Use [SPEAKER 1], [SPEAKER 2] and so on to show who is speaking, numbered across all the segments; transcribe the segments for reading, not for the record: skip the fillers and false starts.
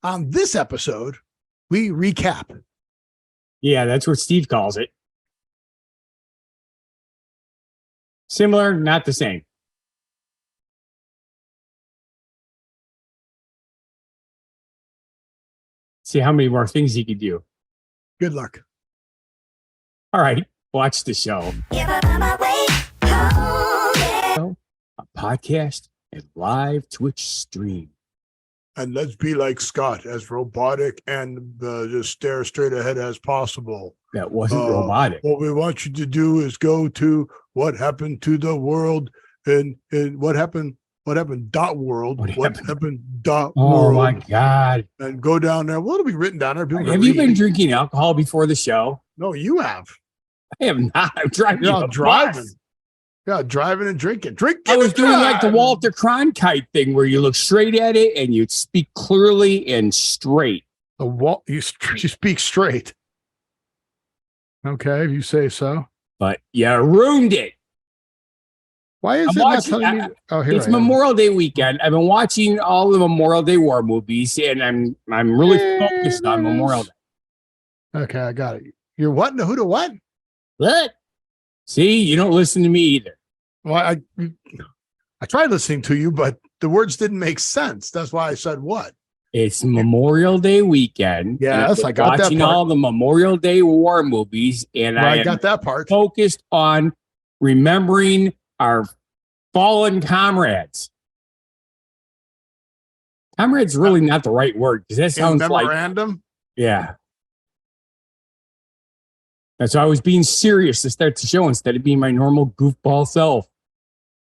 [SPEAKER 1] On this episode, we recap.
[SPEAKER 2] Yeah, that's what Steve calls it. Similar, not the same. See how many more things he could do.
[SPEAKER 1] Good luck.
[SPEAKER 2] All right, watch the show. A podcast and live Twitch stream.
[SPEAKER 1] And let's be like Scott, as robotic and just stare straight ahead as possible.
[SPEAKER 2] That wasn't robotic.
[SPEAKER 1] What we want you to do is go to what happened to the world and what happened dot world. What happened dot
[SPEAKER 2] oh
[SPEAKER 1] world.
[SPEAKER 2] My God.
[SPEAKER 1] And go down there. What'll be written down there?
[SPEAKER 2] Have you been drinking alcohol before the show?
[SPEAKER 1] No, you have.
[SPEAKER 2] I have not. I'm driving.
[SPEAKER 1] You're driving. Yeah, driving and drinking.
[SPEAKER 2] I was doing like the Walter Cronkite thing where you look straight at it and you speak clearly and straight.
[SPEAKER 1] You speak straight. Okay, if you say so.
[SPEAKER 2] But you ruined it.
[SPEAKER 1] Why is it not telling me? Oh, here
[SPEAKER 2] it's Memorial Day weekend. I've been watching all the Memorial Day war movies, and I'm really focused on Memorial Day.
[SPEAKER 1] Okay, I got it. You're what? Who to what?
[SPEAKER 2] What? See, you don't listen to me either.
[SPEAKER 1] Well, I tried listening to you, but the words didn't make sense. That's why I said what?
[SPEAKER 2] It's Memorial Day weekend.
[SPEAKER 1] Yes, I got that part.
[SPEAKER 2] Watching all the Memorial Day war movies, and I
[SPEAKER 1] got that part.
[SPEAKER 2] Focused on remembering our fallen comrades. Comrade's really not the right word because that sounds
[SPEAKER 1] memorandum.
[SPEAKER 2] Yeah. That's why I was being serious to start the show instead of being my normal goofball self.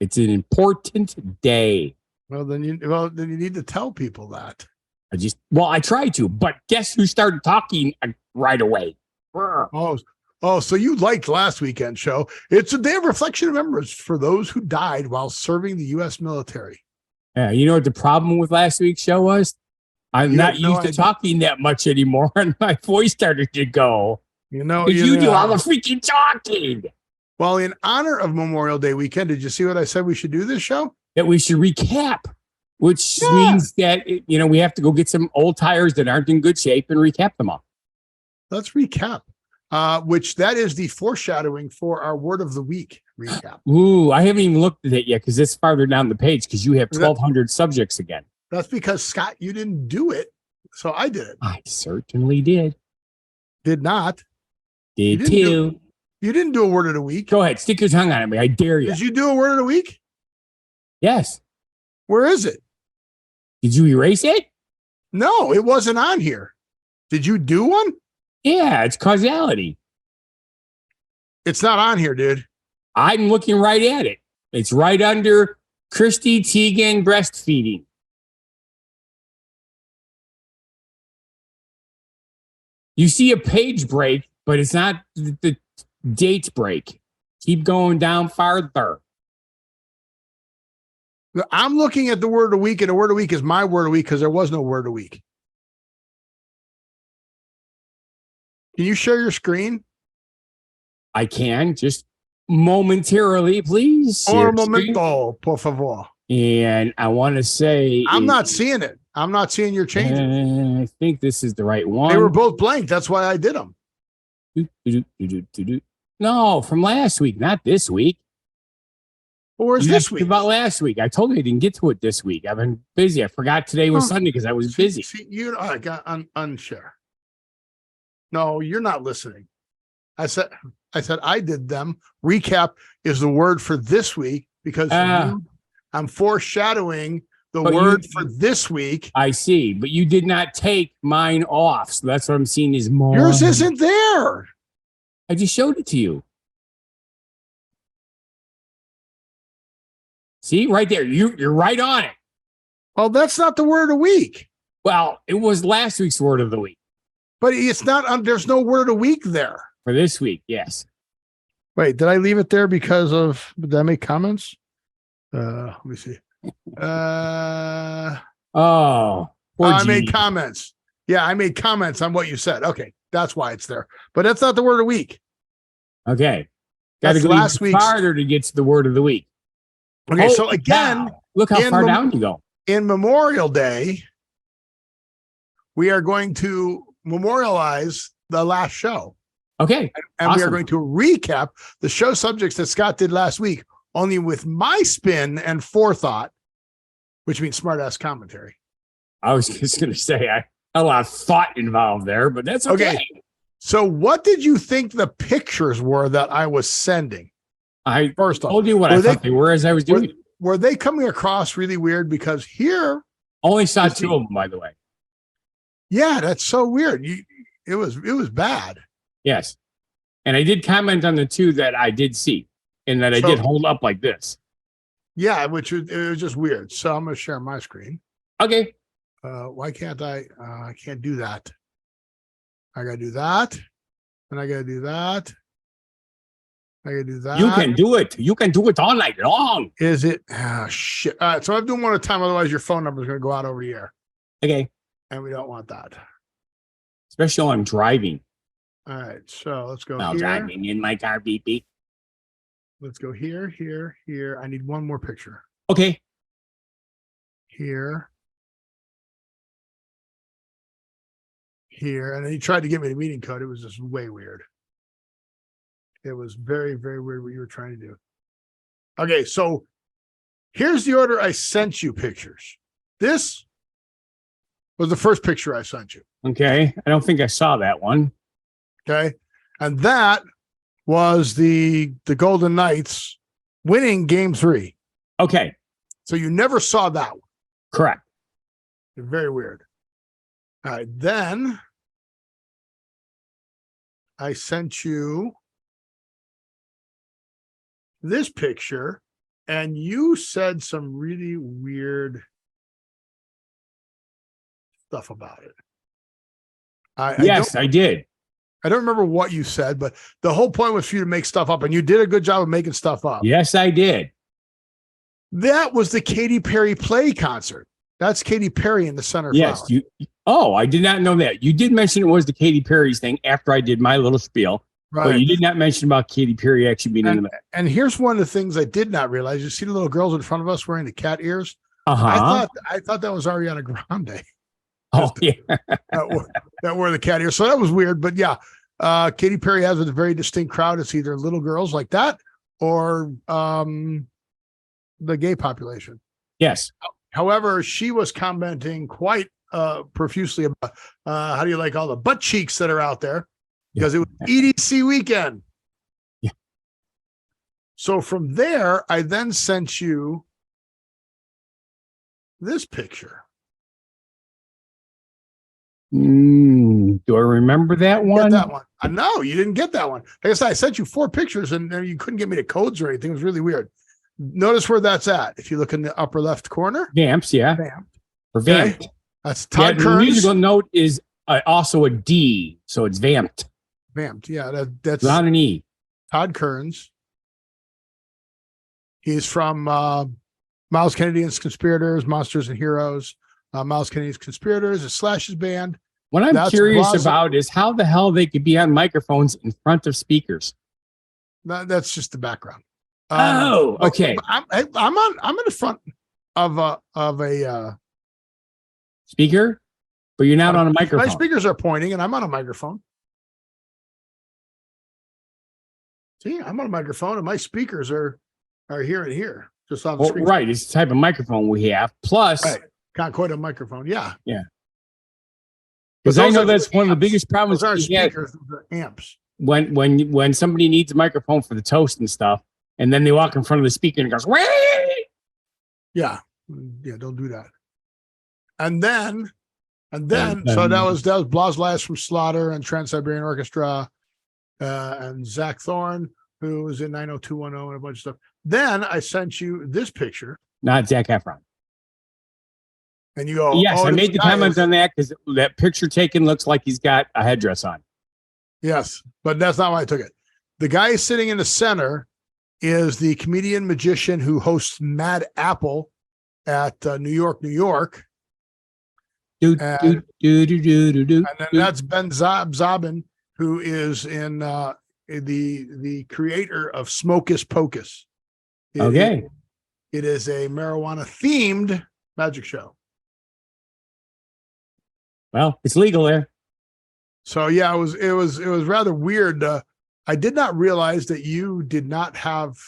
[SPEAKER 2] It's an important day.
[SPEAKER 1] Well, then you need to tell people that.
[SPEAKER 2] I tried to, but guess who started talking right away?
[SPEAKER 1] Oh, so you liked last weekend's show. It's a day of reflection and remembrance for those who died while serving the U.S. military.
[SPEAKER 2] Yeah, you know what the problem with last week's show was? I'm not used to talking that much anymore, and my voice started to go.
[SPEAKER 1] You
[SPEAKER 2] do all the freaking talking.
[SPEAKER 1] Well, in honor of Memorial Day weekend, did you see what I said we should do this show?
[SPEAKER 2] That we should recap, which means that, we have to go get some old tires that aren't in good shape and recap them all.
[SPEAKER 1] Let's recap, which that is the foreshadowing for our word of the week recap.
[SPEAKER 2] Ooh, I haven't even looked at it yet because it's farther down the page because you have 1,200 subjects again.
[SPEAKER 1] That's because, Scott, you didn't do it, so I did it.
[SPEAKER 2] I certainly did.
[SPEAKER 1] Did not.
[SPEAKER 2] Did too.
[SPEAKER 1] You didn't do a word of the week.
[SPEAKER 2] Go ahead. Stick your tongue on it. I dare you.
[SPEAKER 1] Did you do a word of the week?
[SPEAKER 2] Yes.
[SPEAKER 1] Where is it?
[SPEAKER 2] Did you erase it?
[SPEAKER 1] No, it wasn't on here. Did you do one?
[SPEAKER 2] Yeah, it's causality.
[SPEAKER 1] It's not on here, dude.
[SPEAKER 2] I'm looking right at it. It's right under Christy Teigen breastfeeding. You see a page break, but it's not the date break. Keep going down farther.
[SPEAKER 1] I'm looking at the word of the week, and the word of the week is my word of the week because there was no word of the week. Can you share your screen?
[SPEAKER 2] I can, just momentarily, please.
[SPEAKER 1] Un momento, por favor.
[SPEAKER 2] And I want to say...
[SPEAKER 1] I'm not seeing it. I'm not seeing your changes.
[SPEAKER 2] I think this is the right one.
[SPEAKER 1] They were both blank. That's why I did them.
[SPEAKER 2] No, from last week, not this week.
[SPEAKER 1] Where's this week?
[SPEAKER 2] About last week. I told you I didn't get to it this week. I've been busy. I forgot today was Sunday because I was busy.
[SPEAKER 1] I got unshare. No, you're not listening. I said I did them. Recap is the word for this week because I'm foreshadowing the word for this week.
[SPEAKER 2] I see, but you did not take mine off, so that's what I'm seeing is more.
[SPEAKER 1] Yours isn't there.
[SPEAKER 2] I just showed it to you. See, right there. You're right on it.
[SPEAKER 1] Well, that's not the word of the week.
[SPEAKER 2] Well, it was last week's word of the week.
[SPEAKER 1] But it's not. There's no word of the week there.
[SPEAKER 2] For this week, yes.
[SPEAKER 1] Wait, did I leave it there because of, did I make comments? Let me see. I made comments. Yeah, I made comments on what you said. Okay, that's why it's there. But that's not the word of the week.
[SPEAKER 2] Okay. Got to go last week farther to get to the word of the week.
[SPEAKER 1] Okay, so again,
[SPEAKER 2] look how far down you go.
[SPEAKER 1] In Memorial Day, we are going to memorialize the last show.
[SPEAKER 2] Okay.
[SPEAKER 1] And awesome. We are going to recap the show subjects that Scott did last week, only with my spin and forethought, which means smart-ass commentary.
[SPEAKER 2] I was just going to say, a lot of thought involved there, but that's okay.
[SPEAKER 1] So what did you think the pictures were that I was sending?
[SPEAKER 2] I told you what I thought they were as I was doing it.
[SPEAKER 1] Were they coming across really weird? Because here...
[SPEAKER 2] Only saw 2 of them, by the way.
[SPEAKER 1] Yeah, that's so weird. It was bad.
[SPEAKER 2] Yes. And I did comment on the 2 that I did see and that I did hold up like this.
[SPEAKER 1] Yeah, it was just weird. So I'm going to share my screen.
[SPEAKER 2] Okay.
[SPEAKER 1] Why can't I can't do that. I got to do that. And I got to do that. I got to do that.
[SPEAKER 2] You can do it. You can do it all night long.
[SPEAKER 1] Is it? Ah, shit. All right. So I'm doing one at a time. Otherwise, your phone number is going to go out over the air.
[SPEAKER 2] Okay.
[SPEAKER 1] And we don't want that.
[SPEAKER 2] Especially when I'm driving.
[SPEAKER 1] All right. So let's go
[SPEAKER 2] here. Driving in my car, beep, beep.
[SPEAKER 1] Let's go here, here, here. I need one more picture.
[SPEAKER 2] Okay.
[SPEAKER 1] Here. Here. And then he tried to get me the meeting code. It was just way weird. It was very, very weird what you were trying to do. Okay. So here's the order I sent you pictures. This was the first picture I sent you.
[SPEAKER 2] Okay. I don't think I saw that one.
[SPEAKER 1] Okay. And that was the Golden Knights winning game 3.
[SPEAKER 2] Okay.
[SPEAKER 1] So you never saw that one.
[SPEAKER 2] Correct.
[SPEAKER 1] Very weird. All right. Then I sent you this picture and you said some really weird stuff about it.
[SPEAKER 2] Yes, I did.
[SPEAKER 1] I don't remember what you said, but the whole point was for you to make stuff up, and you did a good job of making stuff up.
[SPEAKER 2] Yes, I did.
[SPEAKER 1] That was the Katy Perry play concert. That's Katy Perry in the center.
[SPEAKER 2] Yes. I did not know that. You did mention it was the Katy Perry's thing after I did my little spiel. Right. But you did not mention about Katy Perry actually being in the.
[SPEAKER 1] And here's one of the things I did not realize. You see the little girls in front of us wearing the cat ears?
[SPEAKER 2] Uh-huh.
[SPEAKER 1] I thought that was Ariana Grande.
[SPEAKER 2] Oh, yeah.
[SPEAKER 1] that were the cat ears. So that was weird. But yeah, Katy Perry has a very distinct crowd. It's either little girls like that or the gay population.
[SPEAKER 2] Yes.
[SPEAKER 1] However, she was commenting quite profusely about how do you like all the butt cheeks that are out there? Because it was EDC weekend.
[SPEAKER 2] Yeah.
[SPEAKER 1] So from there, I then sent you this picture.
[SPEAKER 2] Do I remember that one?
[SPEAKER 1] Get that one. No, you didn't get that one. Like I said, I sent you 4 pictures and you couldn't get me the codes or anything. It was really weird. Notice where that's at. If you look in the upper left corner.
[SPEAKER 2] Vamps, yeah.
[SPEAKER 1] Vamped.
[SPEAKER 2] Or vamped.
[SPEAKER 1] Okay. That's Todd Kearns.
[SPEAKER 2] The musical note is also a D, so it's vamped.
[SPEAKER 1] Vamped, yeah. That's
[SPEAKER 2] not an E.
[SPEAKER 1] Todd Kearns. He's from Miles Kennedy and his Conspirators, Monsters and Heroes. Miles Kennedy's Conspirators, a Slash's band.
[SPEAKER 2] What I'm curious about is how the hell they could be on microphones in front of speakers.
[SPEAKER 1] That's just the background.
[SPEAKER 2] Okay.
[SPEAKER 1] I'm in the front of a
[SPEAKER 2] speaker, but you're not on a microphone.
[SPEAKER 1] My speakers are pointing, and I'm on a microphone. See, I'm on a microphone, and my speakers are here and here, just on the screen.
[SPEAKER 2] Right, it's the type of microphone we have. Plus,
[SPEAKER 1] can't quite a microphone. Yeah.
[SPEAKER 2] Because I know that's one of the biggest problems.
[SPEAKER 1] Those aren't speakers, those are amps.
[SPEAKER 2] When somebody needs a microphone for the toast and stuff, and then they walk in front of the speaker and it goes, wait.
[SPEAKER 1] Yeah, don't do that. And then, so that was Blas Last from Slaughter and Trans-Siberian Orchestra, and Zach Thorne, who was in 90210 and a bunch of stuff. Then I sent you this picture.
[SPEAKER 2] Not Zac Efron.
[SPEAKER 1] And you go,
[SPEAKER 2] yes, I made the comment on that because that picture taken looks like he's got a headdress on.
[SPEAKER 1] Yes, but that's not why I took it. The guy sitting in the center is the comedian magician who hosts Mad Apple at New York, New York. And then that's Ben Zabin, who is in the creator of Smokus Pocus.
[SPEAKER 2] It
[SPEAKER 1] is a marijuana themed magic show.
[SPEAKER 2] Well, it's legal there.
[SPEAKER 1] So yeah, it was rather weird. I did not realize that you did not have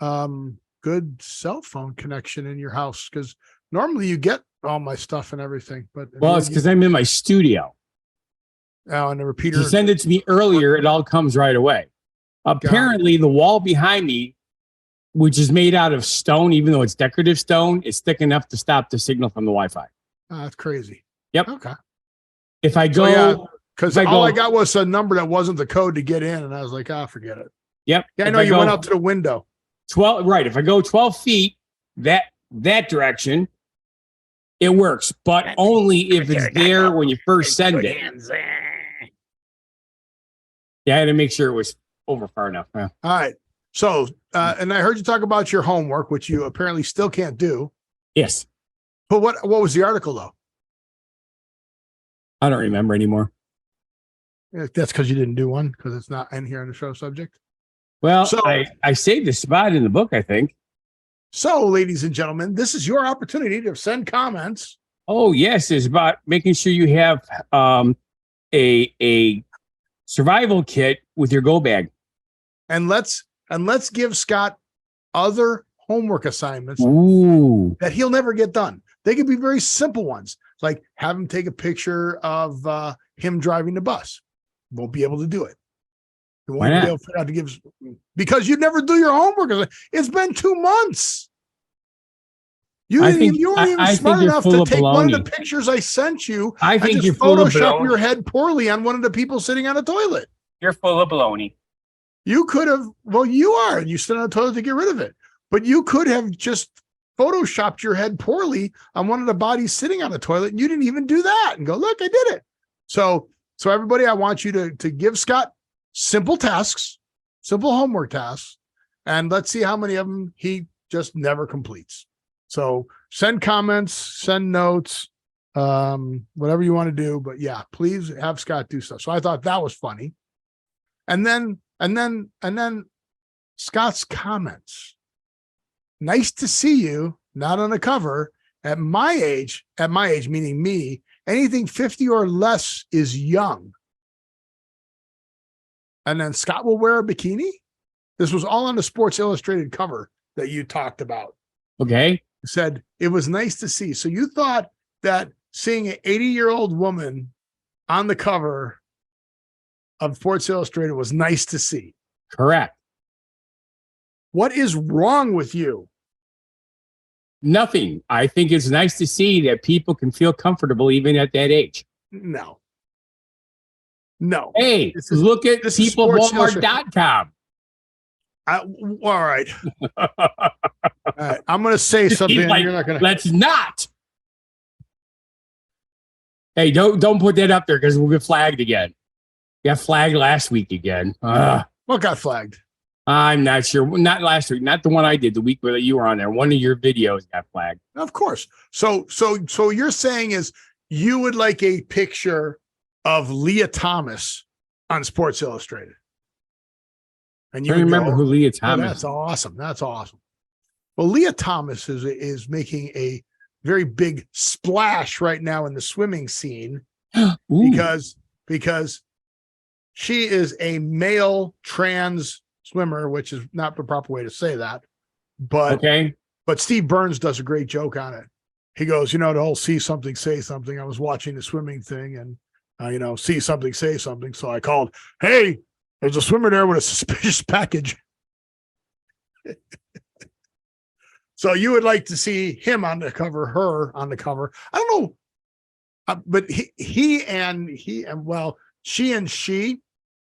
[SPEAKER 1] good cell phone connection in your house, because normally you get all my stuff and everything. But
[SPEAKER 2] it's because I'm in my studio.
[SPEAKER 1] Oh, and the repeater.
[SPEAKER 2] If you send it to me earlier, it all comes right away. Apparently, the wall behind me, which is made out of stone, even though it's decorative stone, is thick enough to stop the signal from the Wi-Fi.
[SPEAKER 1] Oh, that's crazy.
[SPEAKER 2] Yep.
[SPEAKER 1] Okay.
[SPEAKER 2] If I go,
[SPEAKER 1] because all I got was a number that wasn't the code to get in, and I was like, forget it.
[SPEAKER 2] Yep.
[SPEAKER 1] Yeah, I know you went out to the window.
[SPEAKER 2] 12, right. If I go 12 feet that direction, it works, but only if it's there when you first send it. Yeah, I had to make sure it was over far enough. Yeah.
[SPEAKER 1] All right. So, and I heard you talk about your homework, which you apparently still can't do.
[SPEAKER 2] Yes.
[SPEAKER 1] But what was the article, though?
[SPEAKER 2] I don't remember anymore.
[SPEAKER 1] That's because you didn't do one, because it's not in here on the show subject.
[SPEAKER 2] Well, so, I saved a spot in the book, I think.
[SPEAKER 1] So, ladies and gentlemen, this is your opportunity to send comments.
[SPEAKER 2] Oh, yes. It's about making sure you have a survival kit with your go bag.
[SPEAKER 1] And let's give Scott other homework assignments that he'll never get done. They could be very simple ones, like have him take a picture of him driving the bus. Won't be able to do it. He won't be able to figure out to give, because you never do your homework. It's been 2 months. You weren't even smart enough to take one of the pictures I sent you.
[SPEAKER 2] I think
[SPEAKER 1] you're Photoshop your head poorly on one of the people sitting on a toilet.
[SPEAKER 2] You're full of baloney.
[SPEAKER 1] You could have, you are, and you sit on a toilet to get rid of it. But you could have just Photoshopped your head poorly on one of the bodies sitting on the toilet, and you didn't even do that and go, look, I did it. So everybody, I want you to give Scott simple tasks, simple homework tasks, and let's see how many of them he just never completes. So send comments, send notes, whatever you want to do. But yeah, please have Scott do stuff. So I thought that was funny. And then Scott's comments. Nice to see you, not on the cover. At my age, meaning me, anything 50 or less is young. And then Scott will wear a bikini. This was all on the Sports Illustrated cover that you talked about.
[SPEAKER 2] Okay.
[SPEAKER 1] Said it was nice to see. So you thought that seeing an 80-year-old woman on the cover of Sports Illustrated was nice to see.
[SPEAKER 2] Correct.
[SPEAKER 1] What is wrong with you?
[SPEAKER 2] Nothing. I think it's nice to see that people can feel comfortable even at that age.
[SPEAKER 1] No.
[SPEAKER 2] Hey, look at peoplewalmart.com.
[SPEAKER 1] All right. All right. I'm going to say something.
[SPEAKER 2] Like, you're not going to. Let's not. Hey, don't put that up there because we'll get flagged again. Got flagged last week again.
[SPEAKER 1] What got flagged?
[SPEAKER 2] I'm not sure. Not last week. Not the one I did. The week where you were on there. One of your videos got flagged.
[SPEAKER 1] Of course. So you're saying is you would like a picture of Leah Thomas on Sports Illustrated. And you
[SPEAKER 2] remember who Leah Thomas is.
[SPEAKER 1] That's awesome. That's awesome. Well, Leah Thomas is making a very big splash right now in the swimming scene because she is a male trans swimmer, which is not the proper way to say that. But Steve Burns does a great joke on it. He goes, the whole see something, say something. I was watching the swimming thing and, see something, say something. So I called, hey, there's a swimmer there with a suspicious package. So you would like to see him on the cover, her on the cover. I don't know. But she and she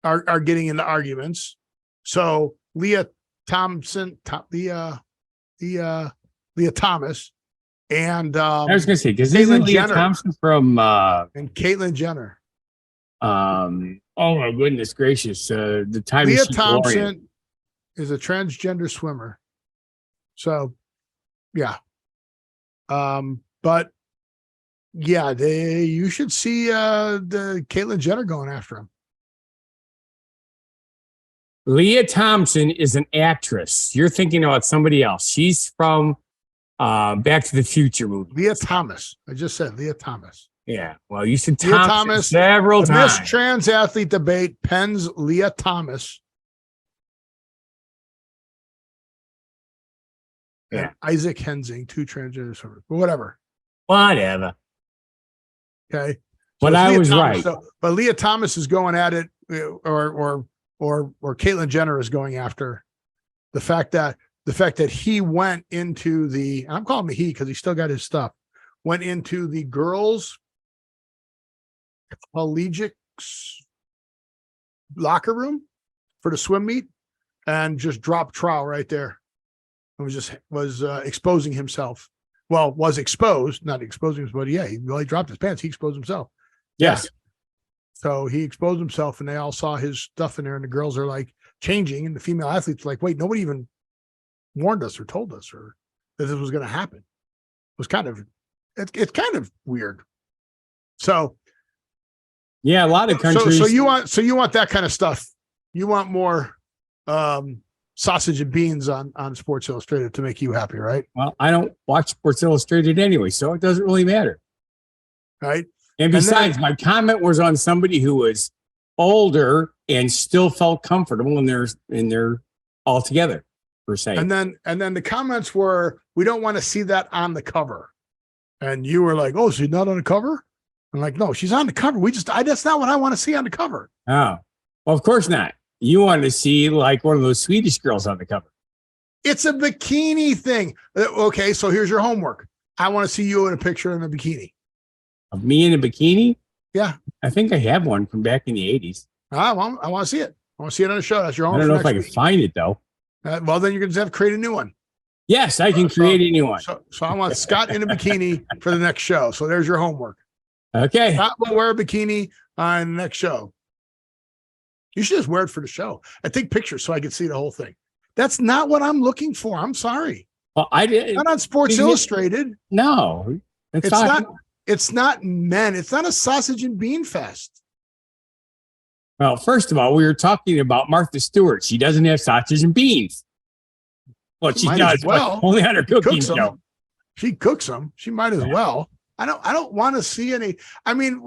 [SPEAKER 1] are getting into arguments. So Leah Thomas and
[SPEAKER 2] I was going to say, because isn't Leah Thompson from
[SPEAKER 1] and Caitlyn Jenner.
[SPEAKER 2] Oh my goodness gracious! The time
[SPEAKER 1] Leah Thompson is a transgender swimmer. So, yeah. But yeah, you should see the Caitlyn Jenner going after him.
[SPEAKER 2] Leah Thompson is an actress. You're thinking about somebody else. She's from Back to the Future movie.
[SPEAKER 1] Leah Thomas. I just said Leah Thomas.
[SPEAKER 2] Yeah. Well, you said
[SPEAKER 1] Leah Thomas
[SPEAKER 2] several times.
[SPEAKER 1] Miss Trans Athlete Debate, Penn's Leah Thomas.
[SPEAKER 2] Yeah.
[SPEAKER 1] And Isaac Hensing, 2 transgender swimmers. But whatever.
[SPEAKER 2] Whatever.
[SPEAKER 1] Okay. So
[SPEAKER 2] but I was
[SPEAKER 1] Thomas,
[SPEAKER 2] right.
[SPEAKER 1] But Leah Thomas is going at it, or Caitlyn Jenner is going after the fact that he went into the, I'm calling him he because he still got his stuff, went into the girls' collegiate locker room for the swim meet and just dropped trowel right there. It was exposing himself. Well, was exposed, not exposing himself, but yeah, he dropped his pants. He exposed himself.
[SPEAKER 2] Yes.
[SPEAKER 1] Yeah. So he exposed himself and they all saw his stuff in there and the girls are like changing and the female athletes are like, wait, nobody even warned us or told us or that this was going to happen. It was it's kind of weird. So
[SPEAKER 2] yeah, a lot of countries.
[SPEAKER 1] So you want that kind of stuff. You want more sausage and beans on Sports Illustrated to make you happy, right?
[SPEAKER 2] Well, I don't watch Sports Illustrated anyway, so it doesn't really matter.
[SPEAKER 1] Right.
[SPEAKER 2] And besides, my comment was on somebody who was older and still felt comfortable in their all together, per se.
[SPEAKER 1] And then the comments were, we don't want to see that on the cover. And you were like, oh, she's not on the cover? I'm like, no, she's on the cover. That's not what I want to see on the cover.
[SPEAKER 2] Oh, well, of course not. You want to see like one of those Swedish girls on the cover.
[SPEAKER 1] It's a bikini thing. Okay, so here's your homework. I want to see you in a picture in a bikini.
[SPEAKER 2] Of me in a bikini?
[SPEAKER 1] Yeah.
[SPEAKER 2] I think I have one from back in the 80s.
[SPEAKER 1] I want to see it. I want to see it on the show. That's your homework.
[SPEAKER 2] I don't know if I can find it, though.
[SPEAKER 1] Well, then you're going to have to create a new one.
[SPEAKER 2] Yes, I can create a new one.
[SPEAKER 1] So I want Scott in a bikini for the next show. So there's your homework.
[SPEAKER 2] Okay.
[SPEAKER 1] Scott will wear a bikini on the next show. You should just wear it for the show. I take pictures so I can see the whole thing. That's not what I'm looking for. I'm sorry.
[SPEAKER 2] Well, I did
[SPEAKER 1] not on Sports Illustrated.
[SPEAKER 2] No,
[SPEAKER 1] it's not. It's not men. It's not a sausage and bean fest.
[SPEAKER 2] Well, first of all, we were talking about Martha Stewart. She doesn't have sausage and beans. Well, she does, but only on her cooking show.
[SPEAKER 1] She cooks them. She might as well. I don't want to see any. I mean,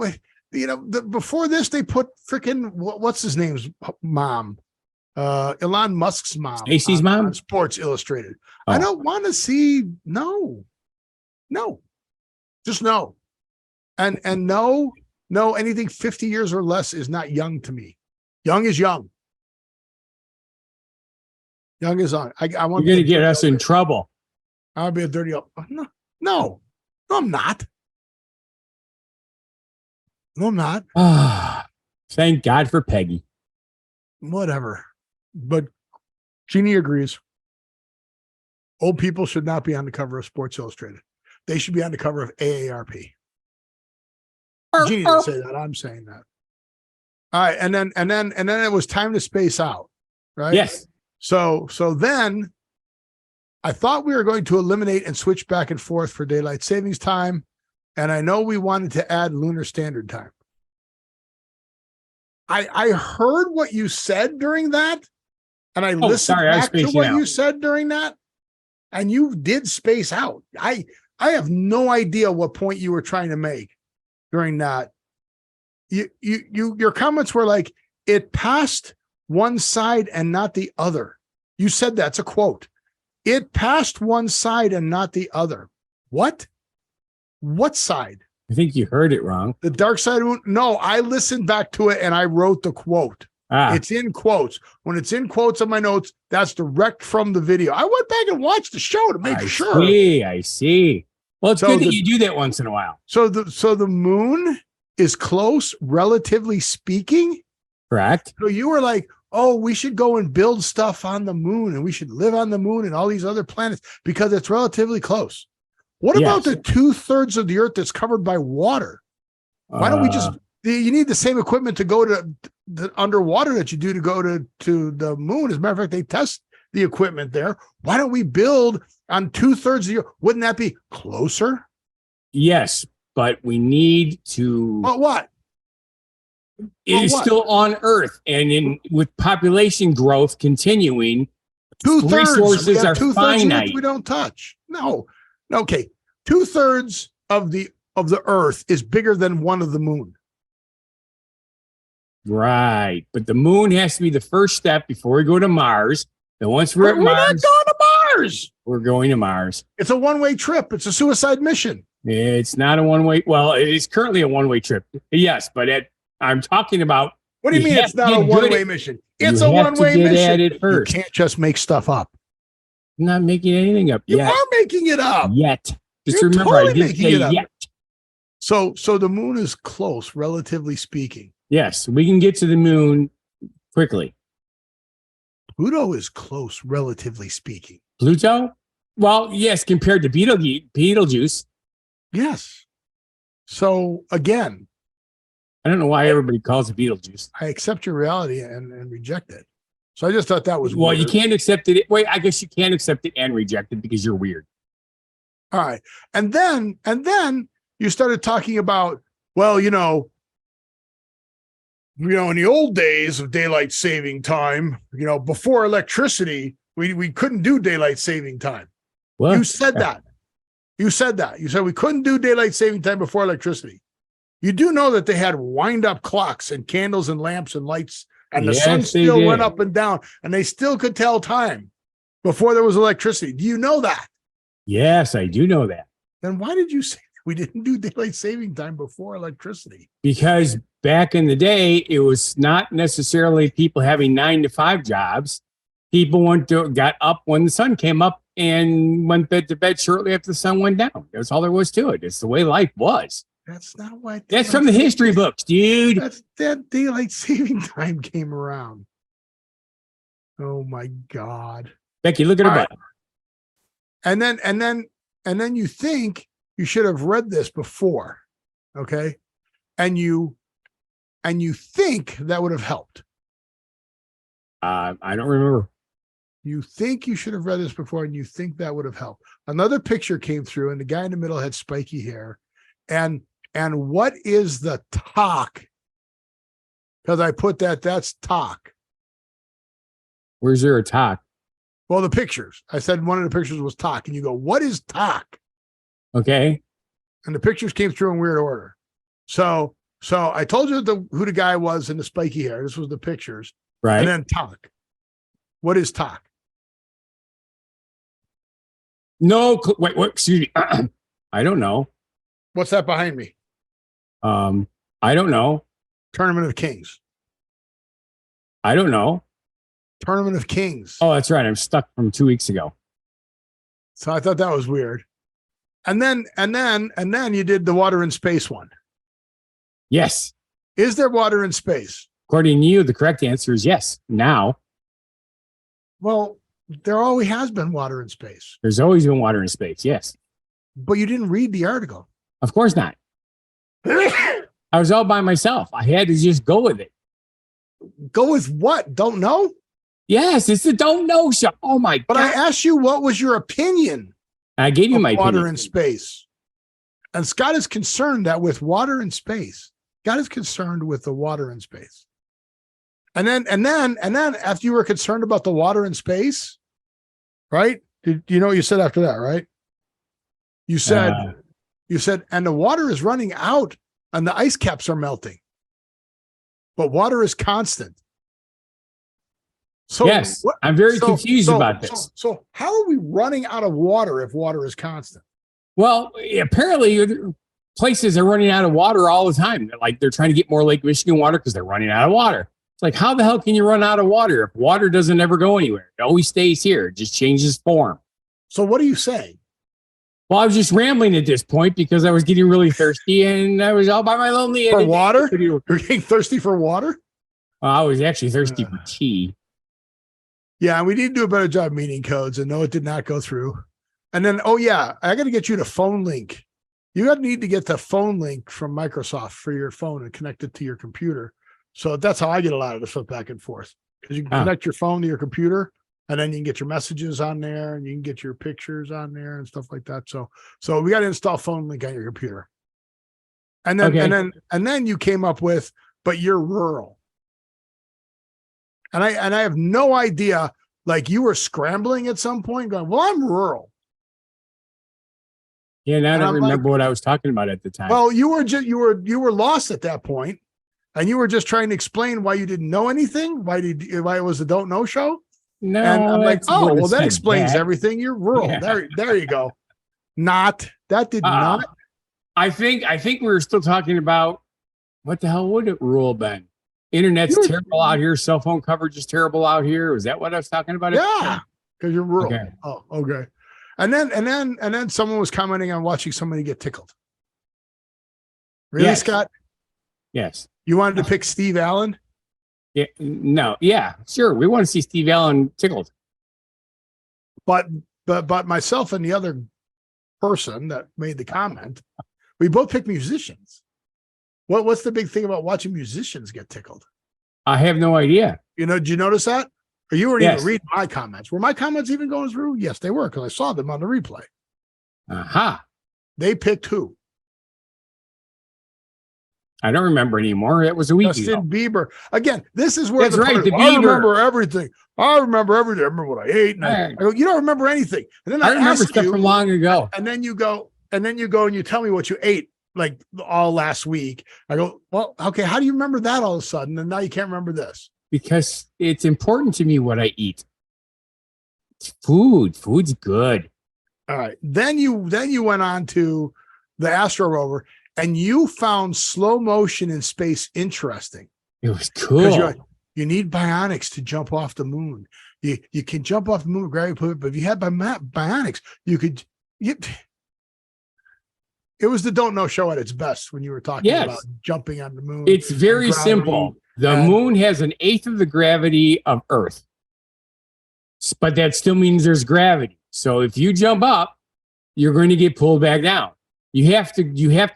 [SPEAKER 1] before this, they put freaking what's his name's mom, Elon Musk's mom,
[SPEAKER 2] Stacey's mom,
[SPEAKER 1] on Sports Illustrated. Oh. I don't want to see no, just no, and no, anything 50 years or less is not young to me. Young is young. Young is on. I want.
[SPEAKER 2] You're going to get us in trouble.
[SPEAKER 1] I'll be a dirty. No, I'm not. No, I'm not.
[SPEAKER 2] Thank God for Peggy.
[SPEAKER 1] Whatever. But Jeannie agrees. Old people should not be on the cover of Sports Illustrated. They should be on the cover of AARP. Jeannie didn't say that. I'm saying that. All right. And then it was time to space out. Right?
[SPEAKER 2] Yes.
[SPEAKER 1] So then I thought we were going to eliminate and switch back and forth for daylight savings time. And I know we wanted to add lunar standard time. I heard what you said during that. And I listened back to what you said during that. And you did space out. I have no idea what point you were trying to make during that. Your comments were like, it passed one side and not the other. You said that's a quote. It passed one side and not the other. What? What side?
[SPEAKER 2] I think you heard it wrong.
[SPEAKER 1] The dark side. No, I listened back to it and I wrote the quote. It's in quotes. When it's in quotes on my notes, that's direct from the video. I went back and watched the show to make sure.
[SPEAKER 2] I see. Well, it's good that you do that once in a while.
[SPEAKER 1] So the moon is close, relatively speaking.
[SPEAKER 2] Correct.
[SPEAKER 1] So you were like, oh, we should go and build stuff on the moon and we should live on the moon and all these other planets because it's relatively close. What about the 2/3 of the earth that's covered by water? Why don't we just, you need the same equipment to go to the underwater that you do to go to the moon. As a matter of fact, they test the equipment there. Why don't we build on 2/3 of the earth? Wouldn't that be closer?
[SPEAKER 2] Yes, but we need to.
[SPEAKER 1] But what?
[SPEAKER 2] It is still on Earth, and with population growth continuing,
[SPEAKER 1] 2/3
[SPEAKER 2] resources are finite.
[SPEAKER 1] We don't touch. No. Okay. 2/3 of the of the Earth is bigger than one of the moon.
[SPEAKER 2] Right. But the moon has to be the first step before we go to Mars. And once we're at Mars,
[SPEAKER 1] not going to Mars.
[SPEAKER 2] We're going to Mars.
[SPEAKER 1] It's a one-way trip. It's a suicide mission.
[SPEAKER 2] It's not a one-way. Well, it is currently a one-way trip. Yes, but I'm talking about.
[SPEAKER 1] What do you mean it's not a one-way mission? It's a one-way mission. You can't just make stuff up.
[SPEAKER 2] I'm not making anything up.
[SPEAKER 1] You are making it up.
[SPEAKER 2] Yet. Just remember, I did say yet.
[SPEAKER 1] So the moon is close, relatively speaking.
[SPEAKER 2] Yes, we can get to the moon quickly.
[SPEAKER 1] Pluto is close, relatively speaking.
[SPEAKER 2] Pluto? Well, yes, compared to Betelgeuse.
[SPEAKER 1] Yes. So again,
[SPEAKER 2] I don't know why everybody calls it Betelgeuse.
[SPEAKER 1] I accept your reality and reject it. So I just thought that was
[SPEAKER 2] well,
[SPEAKER 1] weird.
[SPEAKER 2] You can't accept it. Wait, I guess you can't accept it and reject it because you're weird.
[SPEAKER 1] All right. And then you started talking about, well, in the old days of daylight saving time, before electricity, we couldn't do daylight saving time. What? You said that. You said we couldn't do daylight saving time before electricity. You do know that they had wind-up clocks and candles and lamps and lights, and the sun still went up and down, and they still could tell time before there was electricity. Do you know that?
[SPEAKER 2] Yes, I do know that.
[SPEAKER 1] Then why did you say we didn't do daylight saving time before electricity?
[SPEAKER 2] Because back in the day, it was not necessarily people having 9-to-5 jobs. People got up when the sun came up and went to bed shortly after the sun went down. That's all there was to it. It's the way life was.
[SPEAKER 1] That's not why.
[SPEAKER 2] That's from the history books, dude.
[SPEAKER 1] That daylight saving time came around. Oh my God.
[SPEAKER 2] Becky, look at her butt.
[SPEAKER 1] And then you think you should have read this before. Okay. And you think that would have helped.
[SPEAKER 2] I don't remember.
[SPEAKER 1] You think you should have read this before, and you think that would have helped. Another picture came through, and the guy in the middle had spiky hair. And what is the talk? Because I put that's talk.
[SPEAKER 2] Where's there a talk?
[SPEAKER 1] Well, the pictures. I said one of the pictures was talk, and you go, what is talk?
[SPEAKER 2] Okay.
[SPEAKER 1] And the pictures came through in weird order. So I told you who the guy was in the spiky hair. This was the pictures.
[SPEAKER 2] Right.
[SPEAKER 1] And then talk. What is talk?
[SPEAKER 2] No, wait, what? Excuse me. I don't know.
[SPEAKER 1] What's that behind me?
[SPEAKER 2] I don't know.
[SPEAKER 1] Tournament of Kings.
[SPEAKER 2] I don't know.
[SPEAKER 1] Tournament of Kings.
[SPEAKER 2] Oh, that's right. I'm stuck from 2 weeks ago.
[SPEAKER 1] So I thought that was weird. And then you did the water and space one.
[SPEAKER 2] Yes.
[SPEAKER 1] Is there water in space?
[SPEAKER 2] According to you, the correct answer is yes. Now.
[SPEAKER 1] Well, there always has been water in space.
[SPEAKER 2] There's always been water in space. Yes.
[SPEAKER 1] But you didn't read the article.
[SPEAKER 2] Of course not. I was all by myself. I had to just go with it.
[SPEAKER 1] Go with what? Don't know?
[SPEAKER 2] Yes, it's the don't know show. Oh my God.
[SPEAKER 1] But I asked you, what was your opinion?
[SPEAKER 2] I gave you my
[SPEAKER 1] water
[SPEAKER 2] opinion.
[SPEAKER 1] In space. And Scott is concerned that with water in space, God is concerned with the water in space. And then after you were concerned about the water in space, right? Do you know what you said after that, right? You said, and the water is running out and the ice caps are melting, but water is constant. So
[SPEAKER 2] yes, I'm very confused about this.
[SPEAKER 1] So how are we running out of water if water is constant?
[SPEAKER 2] Well, apparently places are running out of water all the time. Like they're trying to get more Lake Michigan water because they're running out of water. It's like, how the hell can you run out of water if water doesn't ever go anywhere? It always stays here. It just changes form.
[SPEAKER 1] So what are you saying?
[SPEAKER 2] Well, I was just rambling at this point because I was getting really thirsty and I was all by my lonely.
[SPEAKER 1] For water? You're getting thirsty for water?
[SPEAKER 2] I was actually thirsty for tea.
[SPEAKER 1] Yeah, we need to do a better job meeting codes, and no, it did not go through. And then, I got to get you the phone link. You need to get the phone link from Microsoft for your phone and connect it to your computer. So that's how I get a lot of the flip back and forth, because you can connect your phone to your computer, and then you can get your messages on there, and you can get your pictures on there and stuff like that. So we got to install phone link on your computer. And then and then you came up with, but you're rural. And I have no idea, like you were scrambling at some point going, well, I'm rural.
[SPEAKER 2] Yeah, and I don't remember what I was talking about at the time.
[SPEAKER 1] Well, you were lost at that point, and you were just trying to explain why you didn't know anything. Why it was a don't know show?
[SPEAKER 2] No,
[SPEAKER 1] and I'm like, oh, well, that explains
[SPEAKER 2] that.
[SPEAKER 1] everything. You're rural. Yeah. There you go. Not that did not.
[SPEAKER 2] I think we were still talking about what the hell would it rural been? Internet's terrible out here. Cell phone coverage is terrible out here. Was that what I was talking about?
[SPEAKER 1] Yeah, because you're rural.
[SPEAKER 2] Okay.
[SPEAKER 1] Oh, okay. And then someone was commenting on watching somebody get tickled. Really, yes. Scott?
[SPEAKER 2] Yes.
[SPEAKER 1] You wanted to pick Steve Allen?
[SPEAKER 2] Yeah. No. Yeah. Sure. We want to see Steve Allen tickled.
[SPEAKER 1] But myself and the other person that made the comment, we both picked musicians. What's the big thing about watching musicians get tickled?
[SPEAKER 2] I have no idea.
[SPEAKER 1] Did you notice that? Or you weren't even reading my comments. Were my comments even going through? Yes, they were, because I saw them on the replay.
[SPEAKER 2] Aha.
[SPEAKER 1] They picked who?
[SPEAKER 2] I don't remember anymore. That was a week ago.
[SPEAKER 1] Justin Bieber. Again, this is where
[SPEAKER 2] the Bieber.
[SPEAKER 1] I remember everything. I remember everything. I remember what I ate. And I go, you don't remember anything. And then I
[SPEAKER 2] remember stuff from long ago.
[SPEAKER 1] And then you go and you tell me what you ate like all last week. I go, well, okay, how do you remember that all of a sudden? And now you can't remember this.
[SPEAKER 2] Because it's important to me what I eat. It's food. Food's good.
[SPEAKER 1] All right. Then you went on to the Astro rover. And you found slow motion in space interesting.
[SPEAKER 2] It was cool.
[SPEAKER 1] You need bionics to jump off the moon. You can jump off the moon with gravity, but if you had bionics, you could. It was the don't know show at its best when you were talking about jumping on the moon.
[SPEAKER 2] It's very simple. The moon has 1/8 of the gravity of Earth, but that still means there's gravity. So if you jump up, you're going to get pulled back down. You have to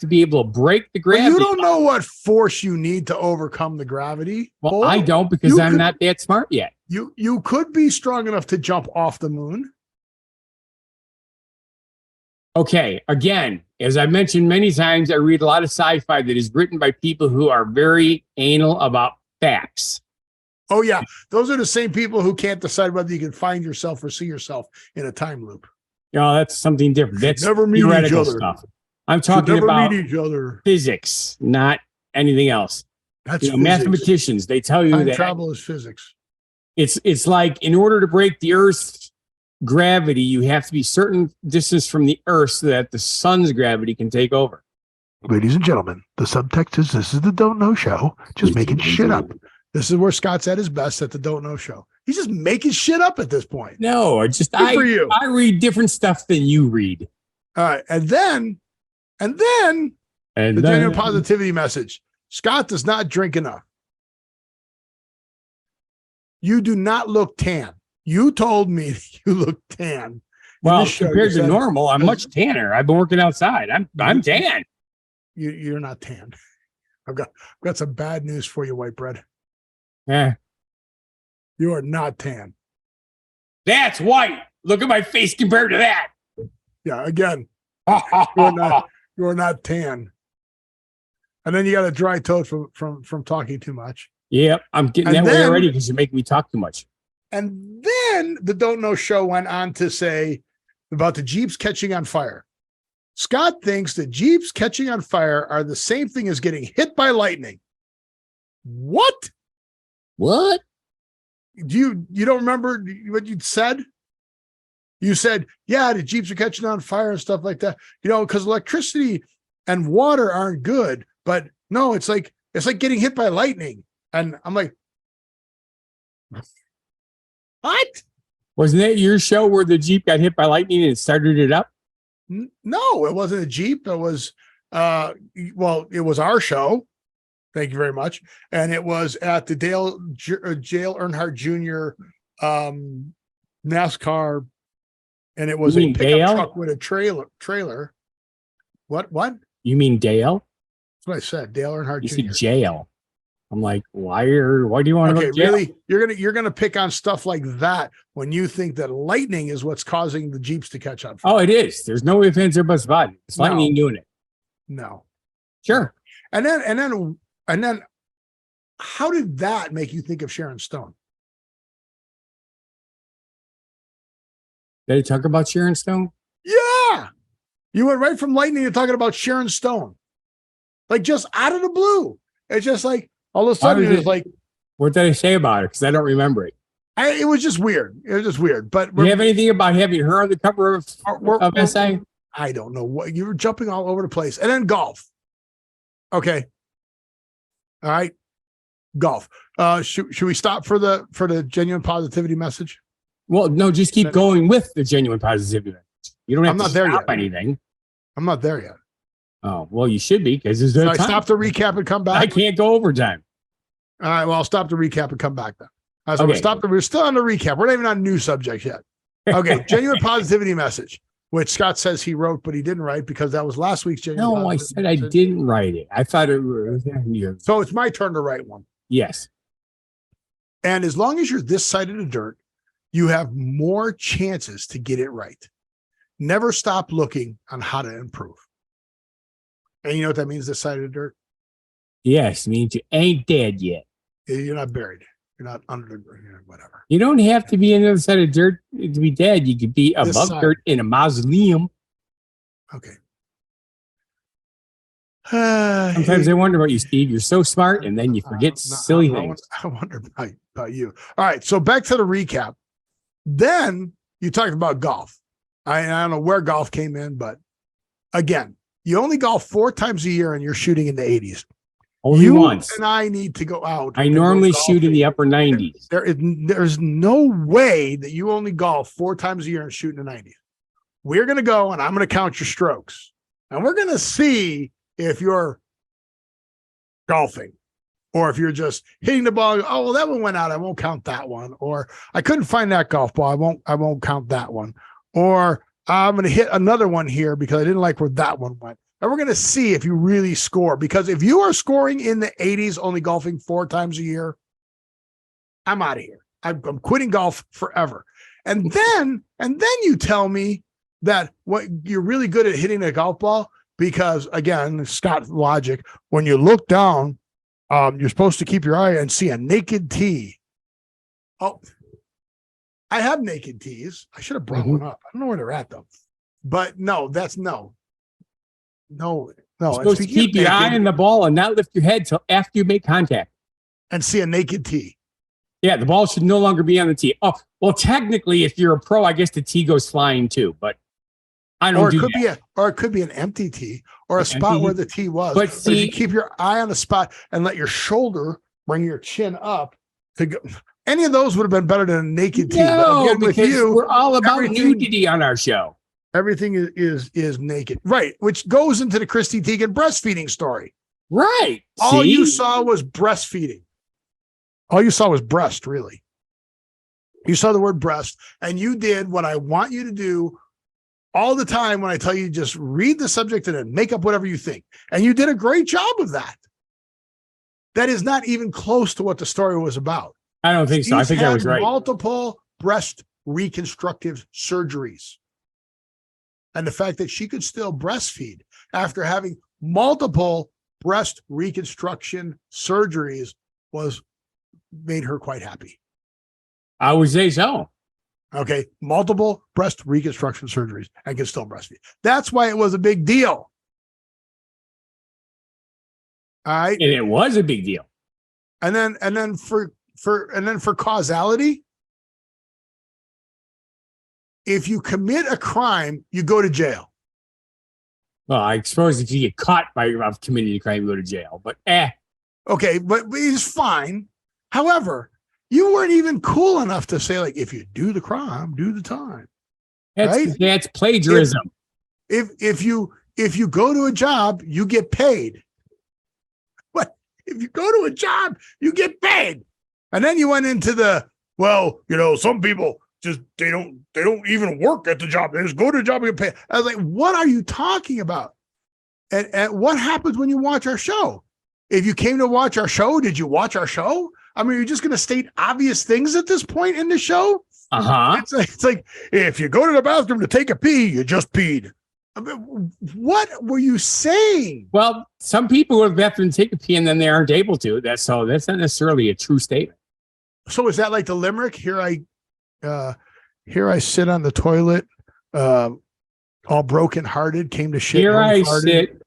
[SPEAKER 2] be able to break the gravity.
[SPEAKER 1] Well, you don't know what force you need to overcome the gravity.
[SPEAKER 2] Well, I don't, because I'm not that smart yet.
[SPEAKER 1] You could be strong enough to jump off the moon.
[SPEAKER 2] Okay, again, as I mentioned many times, I read a lot of sci-fi that is written by people who are very anal about facts.
[SPEAKER 1] Oh, yeah. Those are the same people who can't decide whether you can find yourself or see yourself in a time loop.
[SPEAKER 2] No, that's something different. That's
[SPEAKER 1] never meet each other.
[SPEAKER 2] Stuff. I'm talking about
[SPEAKER 1] each other.
[SPEAKER 2] Physics, not anything else.
[SPEAKER 1] That's
[SPEAKER 2] mathematicians. They tell you
[SPEAKER 1] time
[SPEAKER 2] that
[SPEAKER 1] travel is physics.
[SPEAKER 2] It's like in order to break the Earth's gravity, you have to be certain distance from the Earth so that the sun's gravity can take over.
[SPEAKER 1] Ladies and gentlemen, the subtext is this is the Don't Know Show, just making shit up. This is where Scott's at his best at the Don't Know Show. He's just making shit up at this point.
[SPEAKER 2] No, I read different stuff than you read.
[SPEAKER 1] All right, and then the genuine positivity message. Scott does not drink enough. You do not look tan. You told me you look tan.
[SPEAKER 2] Well, compared to normal, I'm much tanner. I've been working outside. I'm tan.
[SPEAKER 1] You're not tan. I've got some bad news for you, white bread.
[SPEAKER 2] Yeah.
[SPEAKER 1] You are not tan.
[SPEAKER 2] That's white. Look at my face compared to that.
[SPEAKER 1] Yeah, again. You're not tan. And then you got a dry throat from talking too much.
[SPEAKER 2] Yep, I'm getting that way already because you make me talk too much.
[SPEAKER 1] And then the Don't Know Show went on to say about the Jeeps catching on fire. Scott thinks that Jeeps catching on fire are the same thing as getting hit by lightning. What?
[SPEAKER 2] What?
[SPEAKER 1] You don't remember what you said? You said, yeah, the Jeeps are catching on fire and stuff like that. Because electricity and water aren't good. But no, it's like getting hit by lightning. And I'm like, what?
[SPEAKER 2] Wasn't that your show where the Jeep got hit by lightning and it started it up?
[SPEAKER 1] No, it wasn't a Jeep. It was, it was our show. Thank you very much. And it was at the Dale Earnhardt Jr. NASCAR. And it was a pickup truck with a trailer. What?
[SPEAKER 2] You mean Dale?
[SPEAKER 1] That's what I said. Dale Earnhardt Jr.
[SPEAKER 2] You said jail. I'm like, why do you want to go to jail?
[SPEAKER 1] Really? You're gonna pick on stuff like that when you think that lightning is what's causing the Jeeps to catch on fire.
[SPEAKER 2] Oh, it is. There's no ifs, ands, or buts about it. It's lightning doing it.
[SPEAKER 1] No.
[SPEAKER 2] Sure.
[SPEAKER 1] And then how did that make you think of Sharon Stone?
[SPEAKER 2] Did they talk about Sharon Stone?
[SPEAKER 1] Yeah. You went right from lightning to talking about Sharon Stone. Like just out of the blue. It's just like all of a sudden it was like,
[SPEAKER 2] what did I say about it? Because I don't remember it.
[SPEAKER 1] It was just weird. It was just weird. But
[SPEAKER 2] do you have anything about having her on the cover of SA?
[SPEAKER 1] I don't know what you were jumping all over the place. And then golf. Okay. All right. Golf. Should we stop for the genuine positivity message?
[SPEAKER 2] Well, no, just keep going with the genuine positivity message. You don't have to stop anything.
[SPEAKER 1] I'm not there yet.
[SPEAKER 2] Oh, well, you should be because there's no time.
[SPEAKER 1] I stop the recap and come back.
[SPEAKER 2] I can't go overtime.
[SPEAKER 1] All right. Well, I'll stop the recap and come back then. So we're still on the recap. We're not even on new subjects yet. Okay. Genuine positivity message, which Scott says he wrote, but he didn't write because that was last week's genuine.
[SPEAKER 2] No, I said I didn't write it. I thought it was.
[SPEAKER 1] So it's my turn to write one.
[SPEAKER 2] Yes.
[SPEAKER 1] And as long as you're this side of the dirt, you have more chances to get it right. Never stop looking on how to improve. And you know what that means, this side of the dirt?
[SPEAKER 2] Yes, it means you ain't dead yet.
[SPEAKER 1] You're not buried. You're not under the ground, whatever.
[SPEAKER 2] You don't have to be on the other side of dirt to be dead. You could be above dirt in a mausoleum.
[SPEAKER 1] Okay.
[SPEAKER 2] Sometimes I wonder about you, Steve. You're so smart, and then you forget silly things.
[SPEAKER 1] I wonder about you. All right, so back to the recap. Then you talked about golf. I don't know where golf came in, but again, you only golf 4 times a year, and you're shooting in the 80s.
[SPEAKER 2] Only once.
[SPEAKER 1] And I need to go out.
[SPEAKER 2] I normally shoot in the upper 90s.
[SPEAKER 1] There's no way that you only golf 4 times a year and shoot in the 90s. We're going to go, and I'm going to count your strokes, and we're going to see if you're golfing or if you're just hitting the ball. Oh, well, that one went out. I won't count that one. Or I couldn't find that golf ball. I won't count that one. Or I'm going to hit another one here because I didn't like where that one went. And we're going to see if you really score, because if you are scoring in the 80s, only golfing 4 times a year, I'm out of here. I'm quitting golf forever. And then you tell me that what you're really good at hitting a golf ball, because again, Scott logic, when you look down, you're supposed to keep your eye and see a naked tee. Oh, I have naked tees. I should have brought one up. I don't know where they're at though. But no, that's no. You're
[SPEAKER 2] supposed to keep your eye on the ball and not lift your head till after you make contact.
[SPEAKER 1] And see a naked tee.
[SPEAKER 2] Yeah, the ball should no longer be on the tee. Oh, well, technically, if you're a pro, I guess the tee goes flying too, but I don't do that.
[SPEAKER 1] Or it could be an empty tee or a spot where the tee was.
[SPEAKER 2] But see,
[SPEAKER 1] if you keep your eye on the spot and let your shoulder bring your chin up to go. Any of those would have been better than a naked tee.
[SPEAKER 2] No, again, because we're all about nudity on our show.
[SPEAKER 1] Everything is naked. Right. Which goes into the Christy Teigen breastfeeding story.
[SPEAKER 2] Right.
[SPEAKER 1] All you saw was breastfeeding. All you saw was breast, really. You saw the word breast, and you did what I want you to do all the time when I tell you just read the subject and then make up whatever you think. And you did a great job of that. That is not even close to what the story was about.
[SPEAKER 2] I don't think so. I think I was right.
[SPEAKER 1] Multiple breast reconstructive surgeries. And the fact that she could still breastfeed after having multiple breast reconstruction surgeries made her quite happy.
[SPEAKER 2] I would say so.
[SPEAKER 1] Okay. Multiple breast reconstruction surgeries and can still breastfeed. That's why it was a big deal. All right.
[SPEAKER 2] And it was a big deal.
[SPEAKER 1] And then for causality, if you commit a crime, you go to jail.
[SPEAKER 2] Well, I suppose if you get caught by committing a crime, you go to jail. But
[SPEAKER 1] okay, but it's fine. However, you weren't even cool enough to say, like, if you do the crime, do the time.
[SPEAKER 2] That's plagiarism.
[SPEAKER 1] If you go to a job, you get paid. What? If you go to a job, you get paid. And then you went into some people just they don't even work at the job. They just go to the job and get paid. I was like, what are you talking about? And what happens when you watch our show? If you came to watch our show, did you watch our show? I mean, you're just going to state obvious things at this point in the show?
[SPEAKER 2] Uh-huh.
[SPEAKER 1] It's like, if you go to the bathroom to take a pee, you just peed. I mean, what were you saying?
[SPEAKER 2] Well, some people go to the bathroom to take a pee and then they aren't able to. That's not necessarily a true statement.
[SPEAKER 1] So is that like the limerick? Here I sit on the toilet, All brokenhearted, came to shit.
[SPEAKER 2] Here
[SPEAKER 1] and only
[SPEAKER 2] I
[SPEAKER 1] farted.
[SPEAKER 2] sit.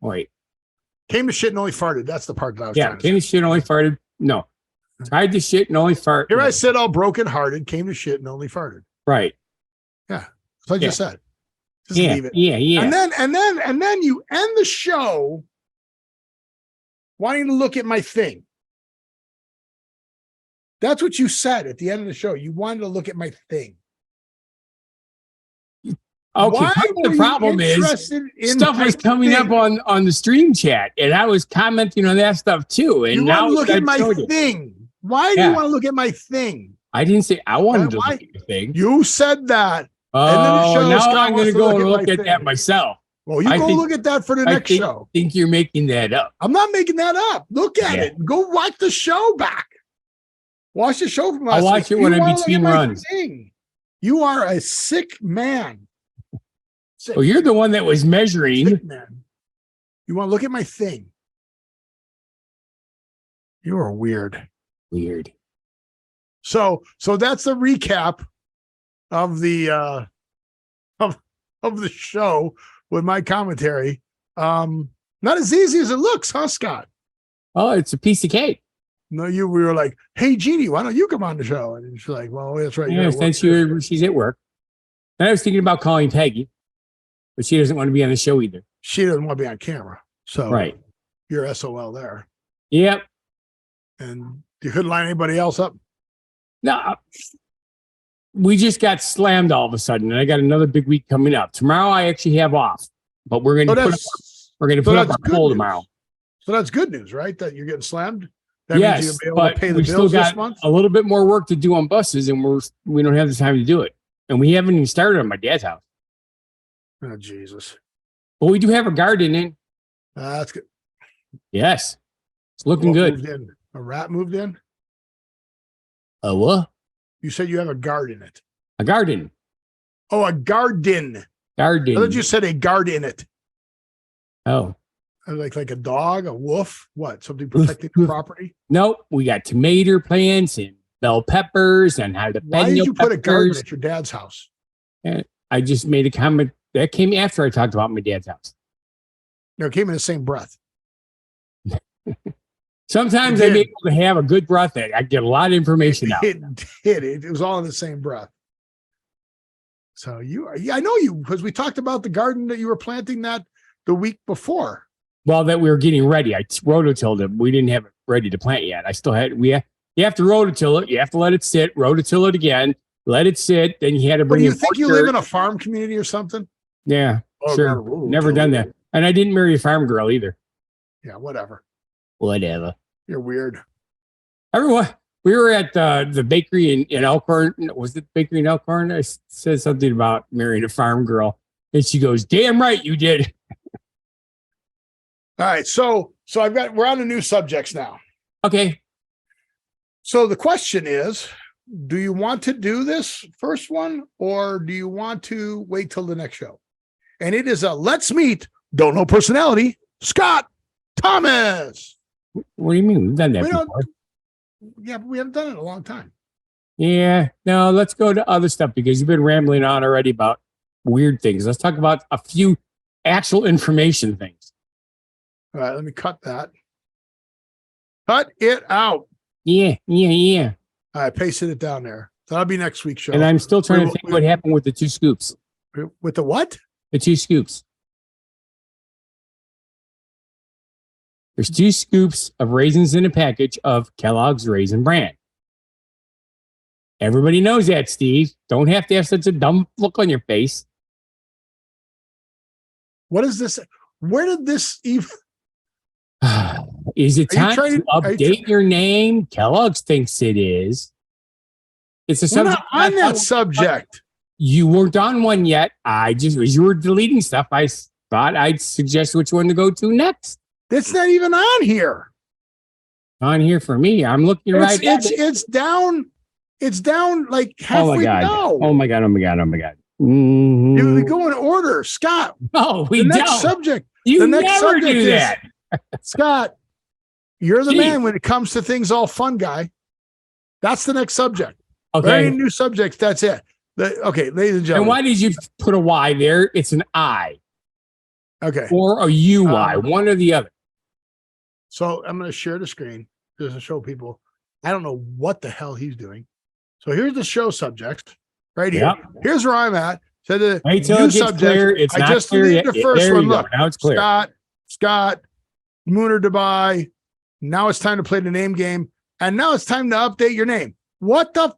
[SPEAKER 2] Wait.
[SPEAKER 1] Came to shit and only farted. That's the part that I was trying to
[SPEAKER 2] came to shit and only farted. No. Tried to shit and only farted.
[SPEAKER 1] Here I sit all brokenhearted, came to shit and only farted.
[SPEAKER 2] Right.
[SPEAKER 1] Yeah. That's what I just said. Just
[SPEAKER 2] yeah,
[SPEAKER 1] leave it.
[SPEAKER 2] Yeah.
[SPEAKER 1] And then you end the show wanting to look at my thing. That's what you said at the end of the show. You wanted to look at my thing.
[SPEAKER 2] Okay, the problem is stuff was coming up on the stream chat, and I was commenting on that stuff too. And
[SPEAKER 1] you
[SPEAKER 2] now
[SPEAKER 1] look at my thing. Why do you want to look at my thing?
[SPEAKER 2] I didn't say I wanted to look at your thing.
[SPEAKER 1] You said that.
[SPEAKER 2] Oh, now I'm going to go and look at that myself.
[SPEAKER 1] Well, you go look at that for the next show.
[SPEAKER 2] I think you're making that up.
[SPEAKER 1] I'm not making that up. Look at it. Go watch the show back. Watch the show from last week.
[SPEAKER 2] I'll watch it when I'm between runs.
[SPEAKER 1] You are a sick man.
[SPEAKER 2] Well, you're the one that was measuring.
[SPEAKER 1] Sick man. You want to look at my thing? You are weird.
[SPEAKER 2] Weird.
[SPEAKER 1] So that's the recap of the of the show with my commentary. Not as easy as it looks, huh, Scott?
[SPEAKER 2] Oh, it's a piece of cake.
[SPEAKER 1] No, we were like, hey, Jeannie, why don't you come on the show? And she's like, well, that's right.
[SPEAKER 2] Yeah, since she's at work. And I was thinking about calling Peggy, but she doesn't want to be on the show either.
[SPEAKER 1] She doesn't want to be on camera. So
[SPEAKER 2] right.
[SPEAKER 1] You're SOL there.
[SPEAKER 2] Yep.
[SPEAKER 1] And you couldn't line anybody else up?
[SPEAKER 2] No. We just got slammed all of a sudden, and I got another big week coming up. Tomorrow I actually have off, but we're going to put up our poll tomorrow.
[SPEAKER 1] So that's good news, right? That you're getting slammed?
[SPEAKER 2] That means you'll be able to pay the bills this month? A little bit more work to do on buses, and we don't have the time to do it. And we haven't even started on my dad's house.
[SPEAKER 1] Oh, Jesus.
[SPEAKER 2] But we do have a garden in.
[SPEAKER 1] That's good.
[SPEAKER 2] Yes. It's looking good.
[SPEAKER 1] Moved in? A rat moved in?
[SPEAKER 2] A what?
[SPEAKER 1] You said you have a garden in it.
[SPEAKER 2] A garden.
[SPEAKER 1] Oh, a garden.
[SPEAKER 2] Garden.
[SPEAKER 1] I thought you said a guard in it.
[SPEAKER 2] Oh.
[SPEAKER 1] Like a dog, a wolf? What? Something protecting the property?
[SPEAKER 2] Nope. We got tomato plants and bell peppers and jalapeno.
[SPEAKER 1] Why did you put a garden at your dad's house?
[SPEAKER 2] And I just made a comment that came after I talked about my dad's house.
[SPEAKER 1] No, it came in the same breath.
[SPEAKER 2] Sometimes I'm able to have a good breath. I get a lot of information out.
[SPEAKER 1] It did. It was all in the same breath. So I know you, because we talked about the garden that you were planting that the week before.
[SPEAKER 2] Well, that we were getting ready. I rototilled it. We didn't have it ready to plant yet. You have to rototill it. You have to let it sit, rototill it again, let it sit. Then you had to bring it.
[SPEAKER 1] You think you live in a farm community or something?
[SPEAKER 2] Yeah, sure. Never done that. And I didn't marry a farm girl either.
[SPEAKER 1] Yeah, whatever.
[SPEAKER 2] You're
[SPEAKER 1] weird.
[SPEAKER 2] Everyone, we were at the bakery in Elkhorn. Was it the bakery in Elkhorn? I said something about marrying a farm girl. And she goes, damn right you did.
[SPEAKER 1] All right. So we're on the new subjects now.
[SPEAKER 2] Okay.
[SPEAKER 1] So the question is, do you want to do this first one, or do you want to wait till the next show? And it is a let's meet, don't know personality, Scott Thomas.
[SPEAKER 2] What do you mean? We've done that before.
[SPEAKER 1] Yeah, but we haven't done it in a long time.
[SPEAKER 2] Yeah. No, let's go to other stuff because you've been rambling on already about weird things. Let's talk about a few actual information things.
[SPEAKER 1] All right, let me cut that. Cut it out.
[SPEAKER 2] Yeah.
[SPEAKER 1] All right, pasted it down there. That'll be next week's show.
[SPEAKER 2] And I'm still trying to think what happened with the 2 scoops.
[SPEAKER 1] With the what?
[SPEAKER 2] The 2 scoops. There's 2 scoops of raisins in a package of Kellogg's Raisin Bran. Everybody knows that, Steve. Don't have to have such a dumb look on your face.
[SPEAKER 1] What is this? Where did this even...
[SPEAKER 2] Is it time to update your name? Kellogg's thinks it is. It's a subject.
[SPEAKER 1] We're not on that subject.
[SPEAKER 2] You weren't on one yet. As you were deleting stuff, I thought I'd suggest which one to go to next.
[SPEAKER 1] That's not even on here.
[SPEAKER 2] On here for me. I'm looking right at it.
[SPEAKER 1] It's down. It's down like halfway down.
[SPEAKER 2] Oh my God.
[SPEAKER 1] Mm-hmm. You go in order, Scott.
[SPEAKER 2] No, we don't.
[SPEAKER 1] The next subject.
[SPEAKER 2] You never do that.
[SPEAKER 1] Scott, you're the man when it comes to things all fun, guy. That's the next subject.
[SPEAKER 2] Okay.
[SPEAKER 1] Very new subjects. That's it. Okay, ladies and
[SPEAKER 2] And
[SPEAKER 1] gentlemen.
[SPEAKER 2] why did you put a Y there? It's an I.
[SPEAKER 1] Okay.
[SPEAKER 2] Or a UI, one or the other.
[SPEAKER 1] So I'm going to share the screen just to show people. I don't know what the hell he's doing. So here's the show subject right here.
[SPEAKER 2] Yep.
[SPEAKER 1] Here's where I'm at. So the
[SPEAKER 2] wait till
[SPEAKER 1] new
[SPEAKER 2] it gets
[SPEAKER 1] subject.
[SPEAKER 2] Clear. It's
[SPEAKER 1] I
[SPEAKER 2] not
[SPEAKER 1] just
[SPEAKER 2] clear
[SPEAKER 1] deleted
[SPEAKER 2] yet.
[SPEAKER 1] the first
[SPEAKER 2] There
[SPEAKER 1] one.
[SPEAKER 2] you go.
[SPEAKER 1] Look,
[SPEAKER 2] Now it's clear.
[SPEAKER 1] Scott, Mooner Dubai. Now it's time to play the name game. And now it's time to update your name. What the?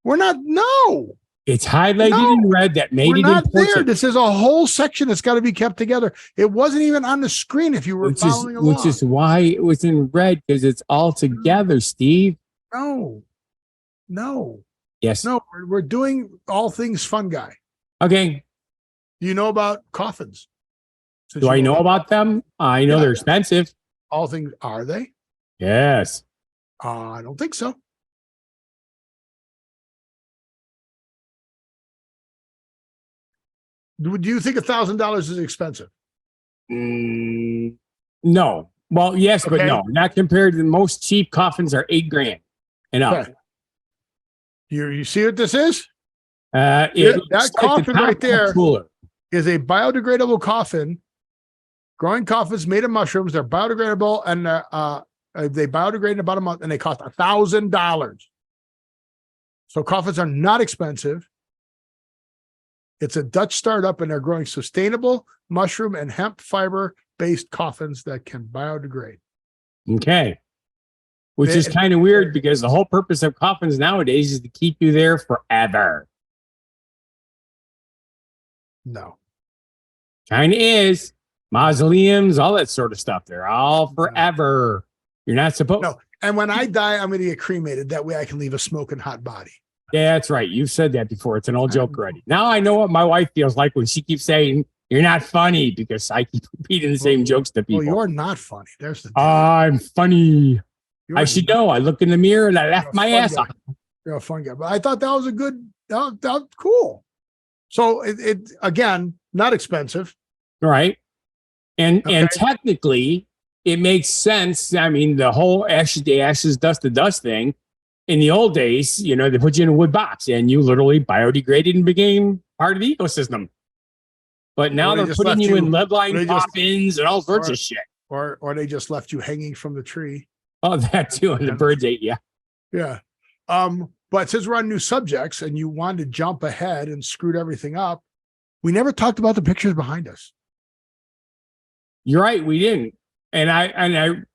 [SPEAKER 1] We're not. No.
[SPEAKER 2] It's highlighted in red. That made
[SPEAKER 1] We're
[SPEAKER 2] it
[SPEAKER 1] not
[SPEAKER 2] important.
[SPEAKER 1] there. This is a whole section that's got to be kept together. It wasn't even on the screen if you were following along.
[SPEAKER 2] Which is why it was in red, because it's all together, Steve.
[SPEAKER 1] No.
[SPEAKER 2] Yes.
[SPEAKER 1] No, we're doing all things fun guy.
[SPEAKER 2] Okay.
[SPEAKER 1] Do you know about coffins?
[SPEAKER 2] Do I know about them? I know they're expensive.
[SPEAKER 1] All things, are they?
[SPEAKER 2] Yes.
[SPEAKER 1] I don't think so. Do you think $1,000 is expensive?
[SPEAKER 2] No. Well, yes,
[SPEAKER 1] Okay.
[SPEAKER 2] but no. Not compared to most cheap coffins are $8,000 and up.
[SPEAKER 1] Okay. You see what this is?
[SPEAKER 2] That
[SPEAKER 1] coffin right there is a biodegradable coffin. Growing coffins made of mushrooms. They're biodegradable, and they biodegrade in about a month, and they cost $1,000. So coffins are not expensive. It's a Dutch startup, and they're growing sustainable mushroom and hemp fiber-based coffins that can biodegrade.
[SPEAKER 2] Okay. Which is kind of weird because the whole purpose of coffins nowadays is to keep you there forever.
[SPEAKER 1] No.
[SPEAKER 2] Kind of is. Mausoleums, all that sort of stuff. They're all forever. You're not supposed.
[SPEAKER 1] No. And when I die, I'm going to get cremated. That way I can leave a smoking hot body.
[SPEAKER 2] Yeah, that's right. You've said that before. It's an old joke already. Now I know what my wife feels like when she keeps saying, "You're not funny," because I keep repeating the same jokes to people.
[SPEAKER 1] Well, you're not funny. There's the
[SPEAKER 2] I'm funny. I should know. I look in the mirror and I laugh my ass off.
[SPEAKER 1] You're a fun guy. But I thought that was a good, that was cool. So it again, not expensive.
[SPEAKER 2] Right. And technically it makes sense. I mean, the whole ashes to ashes, dust to dust thing. In the old days, they put you in a wood box and you literally biodegraded and became part of the ecosystem. But now they're putting you in lead-lined coffins and all sorts of shit.
[SPEAKER 1] Or they just left you hanging from the tree.
[SPEAKER 2] Oh, that too. And the birds ate you.
[SPEAKER 1] Yeah. But since we're on new subjects and you wanted to jump ahead and screwed everything up, we never talked about the pictures behind us.
[SPEAKER 2] You're right. We didn't.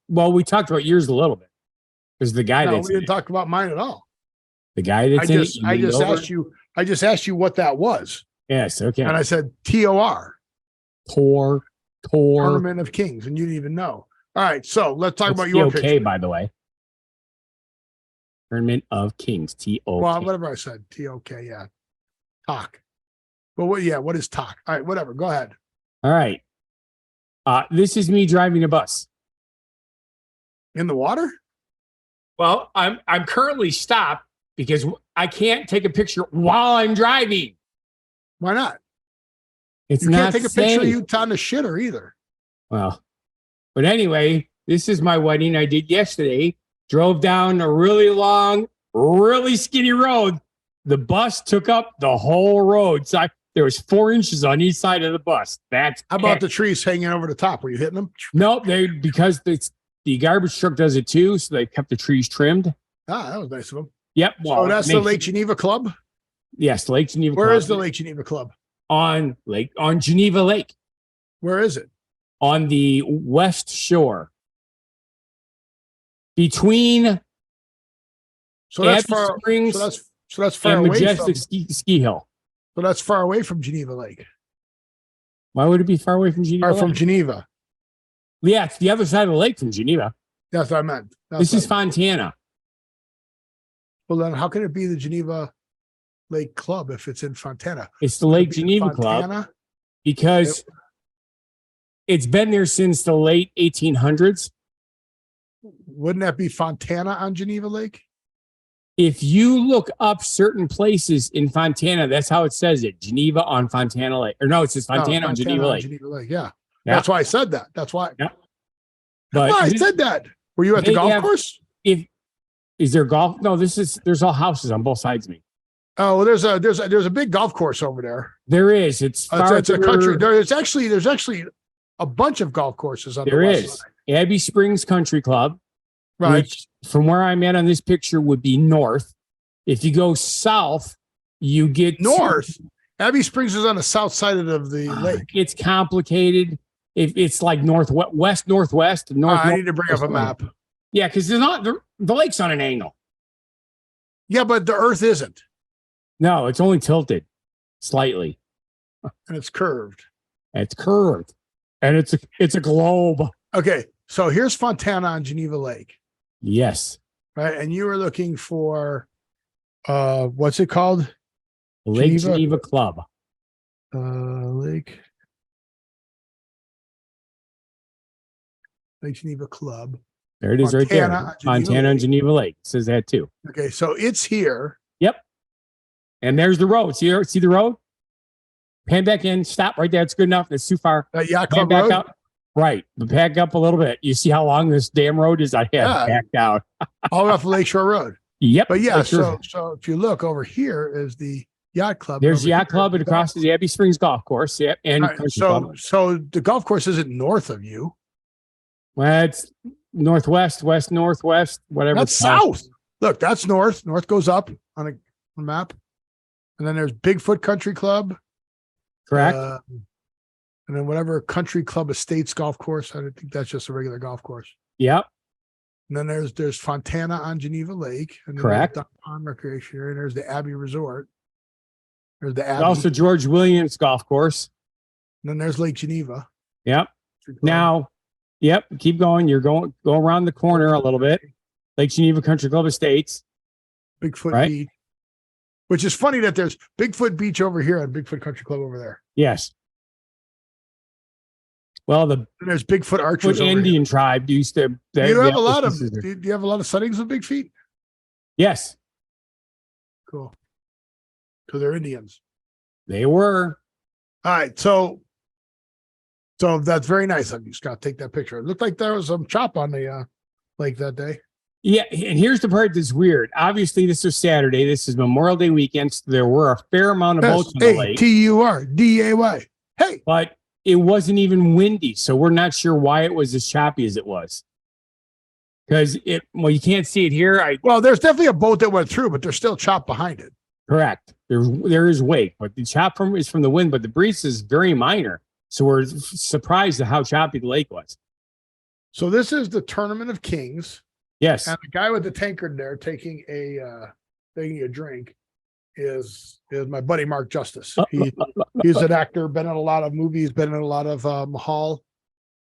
[SPEAKER 2] Well, we talked about yours a little bit. Because the guy
[SPEAKER 1] we didn't talk about mine at all.
[SPEAKER 2] The guy that's
[SPEAKER 1] I just asked you what that was.
[SPEAKER 2] Yes, okay.
[SPEAKER 1] And I said TOR.
[SPEAKER 2] Tor.
[SPEAKER 1] Tournament of Kings, and you didn't even know. All right, so let's talk about your picture.
[SPEAKER 2] T-O-K, by the way. Tournament of Kings, T-O-K.
[SPEAKER 1] Well, whatever I said, T-O-K, yeah. Talk. But what is talk? All right, whatever, go ahead.
[SPEAKER 2] All right. This is me driving a bus.
[SPEAKER 1] In the water?
[SPEAKER 2] Well, I'm currently stopped because I can't take a picture while I'm driving.
[SPEAKER 1] Why not?
[SPEAKER 2] You
[SPEAKER 1] can't take a picture of you on the shitter either.
[SPEAKER 2] Well, but anyway, this is my wedding I did yesterday. Drove down a really long, really skinny road. The bus took up the whole road. So there was 4 inches on each side of the bus. How
[SPEAKER 1] about the trees hanging over the top? Were you hitting them?
[SPEAKER 2] No, because the garbage truck does it too, so they kept the trees trimmed.
[SPEAKER 1] Ah, that was nice of them.
[SPEAKER 2] Yep.
[SPEAKER 1] Well, so that's the Lake Geneva Club?
[SPEAKER 2] Yes, Lake Geneva
[SPEAKER 1] Club.
[SPEAKER 2] Where
[SPEAKER 1] is the Lake Geneva Club?
[SPEAKER 2] On Geneva Lake.
[SPEAKER 1] Where is it?
[SPEAKER 2] On the west shore. Between Springs
[SPEAKER 1] so that's far
[SPEAKER 2] and
[SPEAKER 1] away
[SPEAKER 2] Majestic
[SPEAKER 1] from
[SPEAKER 2] Ski Hill.
[SPEAKER 1] So that's far away from Geneva Lake.
[SPEAKER 2] Why would it be far away from Geneva?
[SPEAKER 1] Or from Geneva.
[SPEAKER 2] Yeah, it's the other side of the lake from Geneva.
[SPEAKER 1] That's what I meant.
[SPEAKER 2] This is Fontana.
[SPEAKER 1] Well, then how can it be the Geneva Lake Club if it's in Fontana?
[SPEAKER 2] It's the Lake Geneva Club because it's been there since the late 1800s.
[SPEAKER 1] Wouldn't that be Fontana on Geneva Lake?
[SPEAKER 2] If you look up certain places in Fontana, that's how it says it. Geneva on Fontana Lake. Or no, it says Fontana on Geneva Lake.
[SPEAKER 1] Geneva Lake, yeah. That's why I said that. That's why.
[SPEAKER 2] Yeah. But
[SPEAKER 1] I said that. Were you at the golf course?
[SPEAKER 2] Is there golf? No, there's all houses on both sides of me.
[SPEAKER 1] Oh, well, there's a big golf course over there.
[SPEAKER 2] There is. It's
[SPEAKER 1] a country. There's actually a bunch of golf courses on the west side.
[SPEAKER 2] Abbey Springs Country Club,
[SPEAKER 1] right?
[SPEAKER 2] Which, from where I'm at on this picture, would be north. If you go south, you get
[SPEAKER 1] north. Abbey Springs is on the south side of the lake.
[SPEAKER 2] It's complicated. It's like northwest.
[SPEAKER 1] I need to bring up a map.
[SPEAKER 2] Yeah, because the lake's on an angle.
[SPEAKER 1] Yeah, but the Earth isn't.
[SPEAKER 2] No, it's only tilted slightly,
[SPEAKER 1] and it's curved.
[SPEAKER 2] It's curved, and it's a globe.
[SPEAKER 1] Okay, so here's Fontana on Geneva Lake.
[SPEAKER 2] Yes,
[SPEAKER 1] right, and you were looking for what's it called?
[SPEAKER 2] Lake Geneva Club.
[SPEAKER 1] Lake Geneva Club.
[SPEAKER 2] There it is, right there. Fontana on Geneva Lake. It says that too.
[SPEAKER 1] Okay, so it's here.
[SPEAKER 2] Yep. And there's the road. See the road? Pan back in. Stop right there. It's good enough. It's too far.
[SPEAKER 1] Yacht Club Road?
[SPEAKER 2] Out. Right. Back up a little bit. You see how long this damn road is? I have backed out.
[SPEAKER 1] All off Lakeshore Road.
[SPEAKER 2] Yep.
[SPEAKER 1] But yeah, so if you look over here is the Yacht Club.
[SPEAKER 2] There's the Yacht Club and across the Abbey Springs Golf Course. Yep. And
[SPEAKER 1] right, so the golf course isn't north of you.
[SPEAKER 2] Well, it's northwest, northwest, whatever.
[SPEAKER 1] That's south. Look, that's north. North goes up on a map. And then there's Bigfoot Country Club.
[SPEAKER 2] Correct.
[SPEAKER 1] And then whatever Country Club Estates golf course. I think that's just a regular golf course.
[SPEAKER 2] Yep.
[SPEAKER 1] And then there's Fontana on Geneva Lake. And then
[SPEAKER 2] correct.
[SPEAKER 1] Duck Pond Recreation Area. And there's the Abbey Resort. There's the Abbey.
[SPEAKER 2] Also George Williams Golf Course.
[SPEAKER 1] And then there's Lake Geneva.
[SPEAKER 2] Yep. Now, yep. Keep going. You're go around the corner a little bit. Lake Geneva Country Club Estates.
[SPEAKER 1] Bigfoot Beach. Which is funny that there's Bigfoot Beach over here and Bigfoot Country Club over there.
[SPEAKER 2] Yes. Well,
[SPEAKER 1] there's Bigfoot Archers.
[SPEAKER 2] Indian tribe used to.
[SPEAKER 1] Do you have a lot of sightings of Big Feet?
[SPEAKER 2] Yes.
[SPEAKER 1] Cool. Because they're Indians.
[SPEAKER 2] They were.
[SPEAKER 1] All right, so that's very nice of you, Scott. Take that picture. It looked like there was some chop on the lake that day.
[SPEAKER 2] Yeah, and here's the part that's weird. Obviously, this was Saturday. This is Memorial Day weekend, so there were a fair amount of boats on the lake.
[SPEAKER 1] TURDAY. Hey,
[SPEAKER 2] but it wasn't even windy, so we're not sure why it was as choppy as it was. Because you can't see it here.
[SPEAKER 1] Well, there's definitely a boat that went through, but there's still chop behind it.
[SPEAKER 2] Correct. There is wake, but the chop is from the wind, but the breeze is very minor. So we're surprised at how choppy the lake was.
[SPEAKER 1] So this is the Tournament of Kings.
[SPEAKER 2] Yes.
[SPEAKER 1] And the guy with the tankard there taking a drink is my buddy Mark Justice. He's an actor, been in a lot of movies, been in a lot of Mahal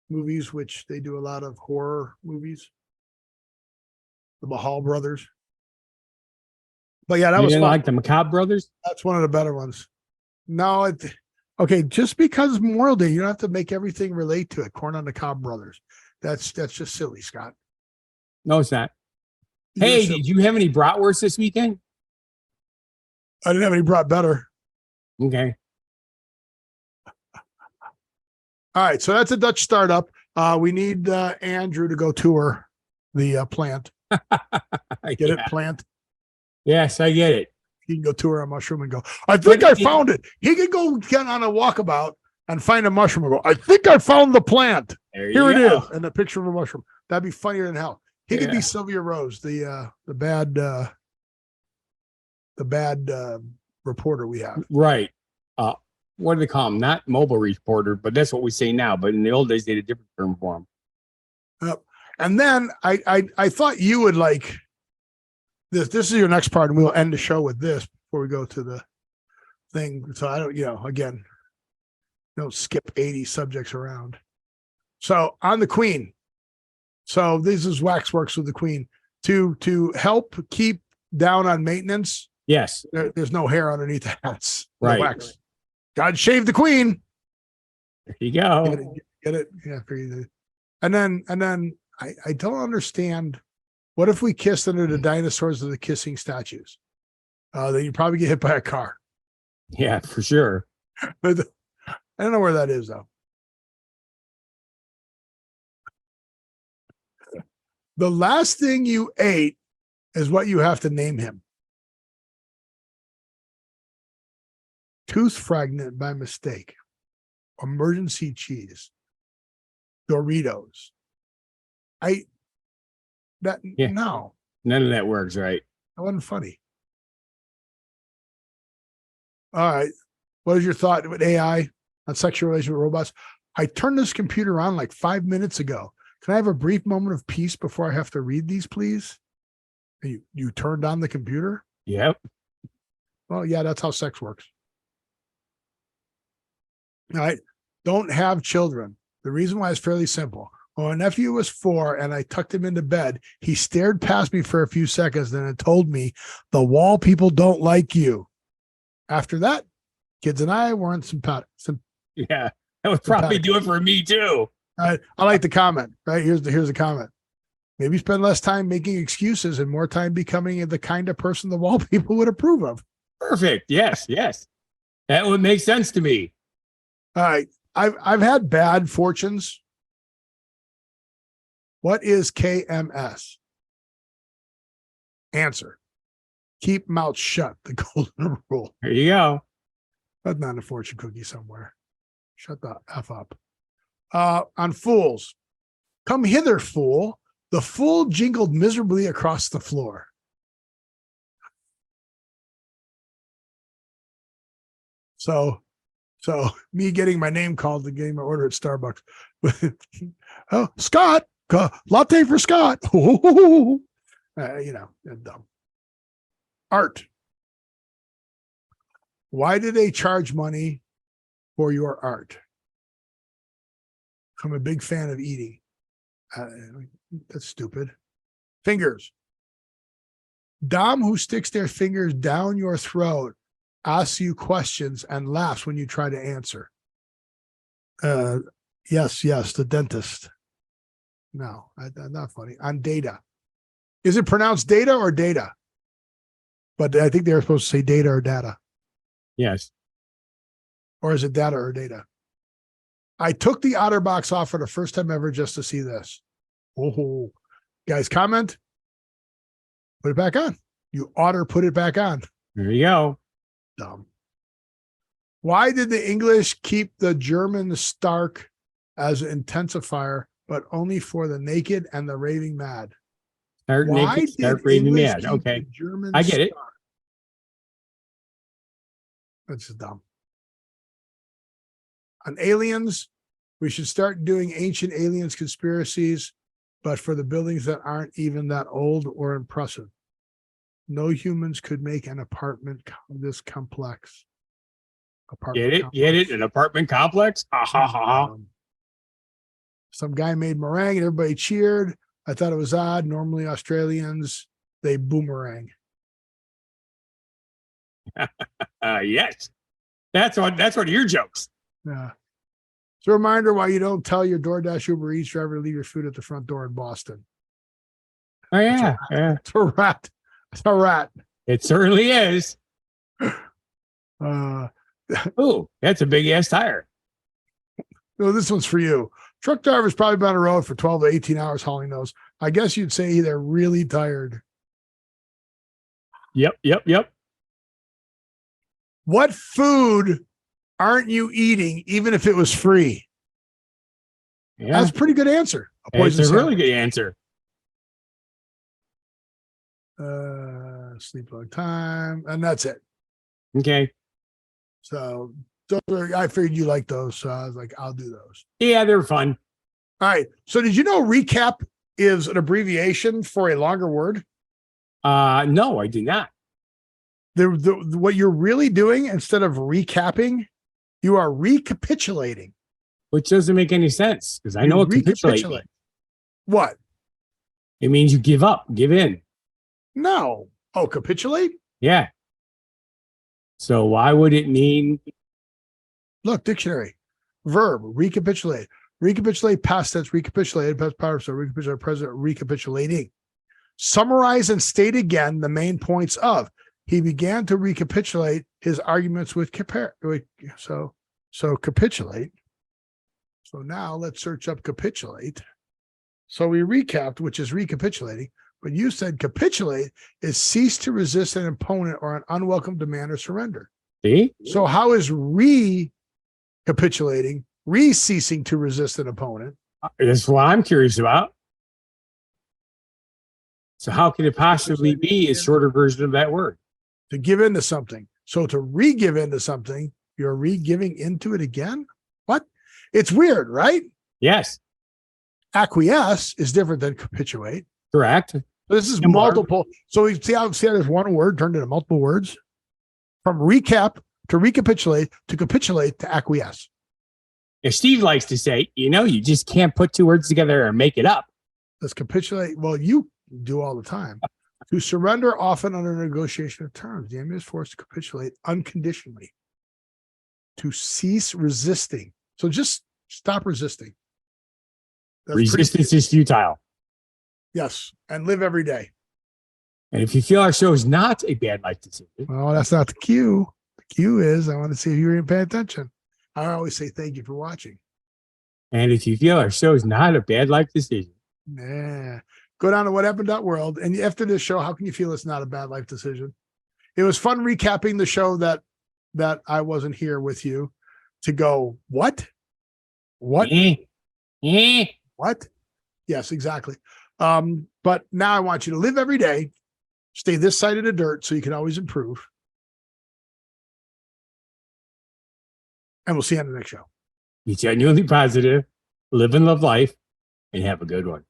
[SPEAKER 1] movies, which they do a lot of horror movies. The Mahal brothers. But yeah, that was fun.
[SPEAKER 2] Like the Macabre brothers?
[SPEAKER 1] That's one of the better ones. No, okay, just because Memorial Day, you don't have to make everything relate to it. Corn on the Cob brothers. That's just silly, Scott.
[SPEAKER 2] No, it's not. Hey, did you have any bratwurst this weekend?
[SPEAKER 1] I didn't have any brat better.
[SPEAKER 2] Okay.
[SPEAKER 1] All right, so that's a Dutch startup. We need Andrew to go tour the plant. Get it, plant?
[SPEAKER 2] Yes, I get it.
[SPEAKER 1] He can go tour a mushroom and go, I think I found it. He can go get on a walkabout and find a mushroom and go, I think I found the plant. Here it is. And a picture of a mushroom. That'd be funnier than hell. He could be Sylvia Rose, the bad reporter we have.
[SPEAKER 2] Right. What do they call him? Not mobile reporter, but that's what we say now. But in the old days, they had a different term for him.
[SPEAKER 1] And then I thought you would like this. This is your next part, and we'll end the show with this before we go to the thing. So I don't, don't skip 80 subjects around. So on the Queen. So this is Waxworks with the Queen to help keep down on maintenance.
[SPEAKER 2] Yes.
[SPEAKER 1] There's no hair underneath the hats.
[SPEAKER 2] Right.
[SPEAKER 1] Wax. God shave the Queen.
[SPEAKER 2] There you go.
[SPEAKER 1] Get it? Yeah. And then I don't understand. What if we kissed under the dinosaurs of the kissing statues? Then you'd probably get hit by a car.
[SPEAKER 2] Yeah, for sure.
[SPEAKER 1] But I don't know where that is, though. The last thing you ate is what you have to name him. tooth fragment by mistake, emergency cheese, Doritos. No,
[SPEAKER 2] none of that works, right?
[SPEAKER 1] that wasn't funny. All right. What is your thought with AI on sexual relations with robots? I turned this computer on like 5 minutes ago. Can I have a brief moment of peace before I have to read these, please? You turned on the computer?
[SPEAKER 2] Yep.
[SPEAKER 1] Well, yeah, that's how sex works. All right. Don't have children. The reason why is fairly simple. When my nephew was 4 and I tucked him into bed, he stared past me for a few seconds and then told me, the wall people don't like you. After that, kids and I weren't sympathetic.
[SPEAKER 2] Yeah, that would probably do it for me too.
[SPEAKER 1] I like the comment, right? Here's the comment. Maybe spend less time making excuses and more time becoming the kind of person the wall people would approve of.
[SPEAKER 2] Perfect. Yes. That would make sense to me.
[SPEAKER 1] All right. I've had bad fortunes. What is KMS? Answer. Keep mouth shut. The golden rule.
[SPEAKER 2] There you go.
[SPEAKER 1] That's not a fortune cookie somewhere. Shut the F up. On fools. Come hither, fool. The fool jingled miserably across the floor. So me getting my name called and getting my order at Starbucks. Oh, Scott, latte for Scott. Dumb. Art. Why do they charge money for your art? I'm a big fan of eating. That's stupid. Fingers. Dom who sticks their fingers down your throat, asks you questions, and laughs when you try to answer. Yes, the dentist. No, not funny. On data. Is it pronounced data or data? But I think they were supposed to say data or data.
[SPEAKER 2] Yes.
[SPEAKER 1] Or is it data or data? I took the OtterBox off for the first time ever just to see this. Oh, guys, comment. Put it back on. You Otter put it back on.
[SPEAKER 2] There you go.
[SPEAKER 1] Dumb. Why did the English keep the German Stark as an intensifier, but only for the naked and the raving mad?
[SPEAKER 2] Start naked, start raving mad. Okay. I get it.
[SPEAKER 1] That's just dumb. On aliens, we should start doing ancient aliens conspiracies, but for the buildings that aren't even that old or impressive. No humans could make an apartment this complex.
[SPEAKER 2] Get it? An apartment complex? Ha ha ha.
[SPEAKER 1] Some guy made meringue and everybody cheered. I thought it was odd. Normally Australians, they boomerang.
[SPEAKER 2] Yes. That's one of your jokes.
[SPEAKER 1] Yeah. It's a reminder why you don't tell your DoorDash Uber Eats driver to leave your food at the front door in Boston.
[SPEAKER 2] Oh, yeah.
[SPEAKER 1] It's a rat. It's a rat.
[SPEAKER 2] It certainly is. Oh, that's a big ass tire.
[SPEAKER 1] No, this one's for you. Truck drivers probably been on the road for 12 to 18 hours hauling those. I guess you'd say they're really tired.
[SPEAKER 2] Yep.
[SPEAKER 1] What food aren't you eating even if it was free?
[SPEAKER 2] Yeah.
[SPEAKER 1] That's a pretty good answer.
[SPEAKER 2] It's a really good answer.
[SPEAKER 1] Sleep long time, and that's it.
[SPEAKER 2] Okay.
[SPEAKER 1] So I figured you like those, so I was like, I'll do those.
[SPEAKER 2] Yeah, they're fun.
[SPEAKER 1] All right. So did you know recap is an abbreviation for a longer word?
[SPEAKER 2] No, I did not.
[SPEAKER 1] What you're really doing instead of recapping, you are recapitulating.
[SPEAKER 2] Which doesn't make any sense because I know what capitulate means.
[SPEAKER 1] What?
[SPEAKER 2] It means you give up, give in.
[SPEAKER 1] No. Oh, capitulate?
[SPEAKER 2] Yeah. So why would it mean?
[SPEAKER 1] Look, dictionary. Verb, recapitulate. Recapitulate, past tense, recapitulated, past participle, recapitulate, present, recapitulating. Summarize and state again the main points of. He began to recapitulate his arguments with so capitulate. So now let's search up capitulate. So we recapped, which is recapitulating, but you said capitulate is cease to resist an opponent or an unwelcome demand or surrender.
[SPEAKER 2] See?
[SPEAKER 1] So how is recapitulating, ceasing to resist an opponent?
[SPEAKER 2] That's what I'm curious about. So how can it possibly be a shorter version of that word?
[SPEAKER 1] To give into something. So to re-give into something, you're re-giving into it again? What? It's weird, right?
[SPEAKER 2] Yes.
[SPEAKER 1] Acquiesce is different than capitulate.
[SPEAKER 2] Correct.
[SPEAKER 1] This is multiple. So we see how there's one word turned into multiple words? From recap to recapitulate to capitulate to acquiesce.
[SPEAKER 2] If Steve likes to say, you just can't put two words together and make it up.
[SPEAKER 1] Let's capitulate. Well, you do all the time. To surrender, often under negotiation of terms. The enemy is forced to capitulate unconditionally. To cease resisting. So just stop resisting.
[SPEAKER 2] Resistance is futile.
[SPEAKER 1] Yes. And live every day.
[SPEAKER 2] And if you feel our show is not a bad life decision.
[SPEAKER 1] Well, that's not the cue. The cue is I want to see if you're paying attention. I always say thank you for watching.
[SPEAKER 2] And if you feel our show is not a bad life decision.
[SPEAKER 1] Yeah. Go down to whathappened.world. And after this show, how can you feel it's not a bad life decision? It was fun recapping the show that I wasn't here with you to go, what? What? What? Yes, exactly. But now I want you to live every day, stay this side of the dirt so you can always improve. And we'll see you on the next show.
[SPEAKER 2] Be genuinely positive, live and love life, and have a good one.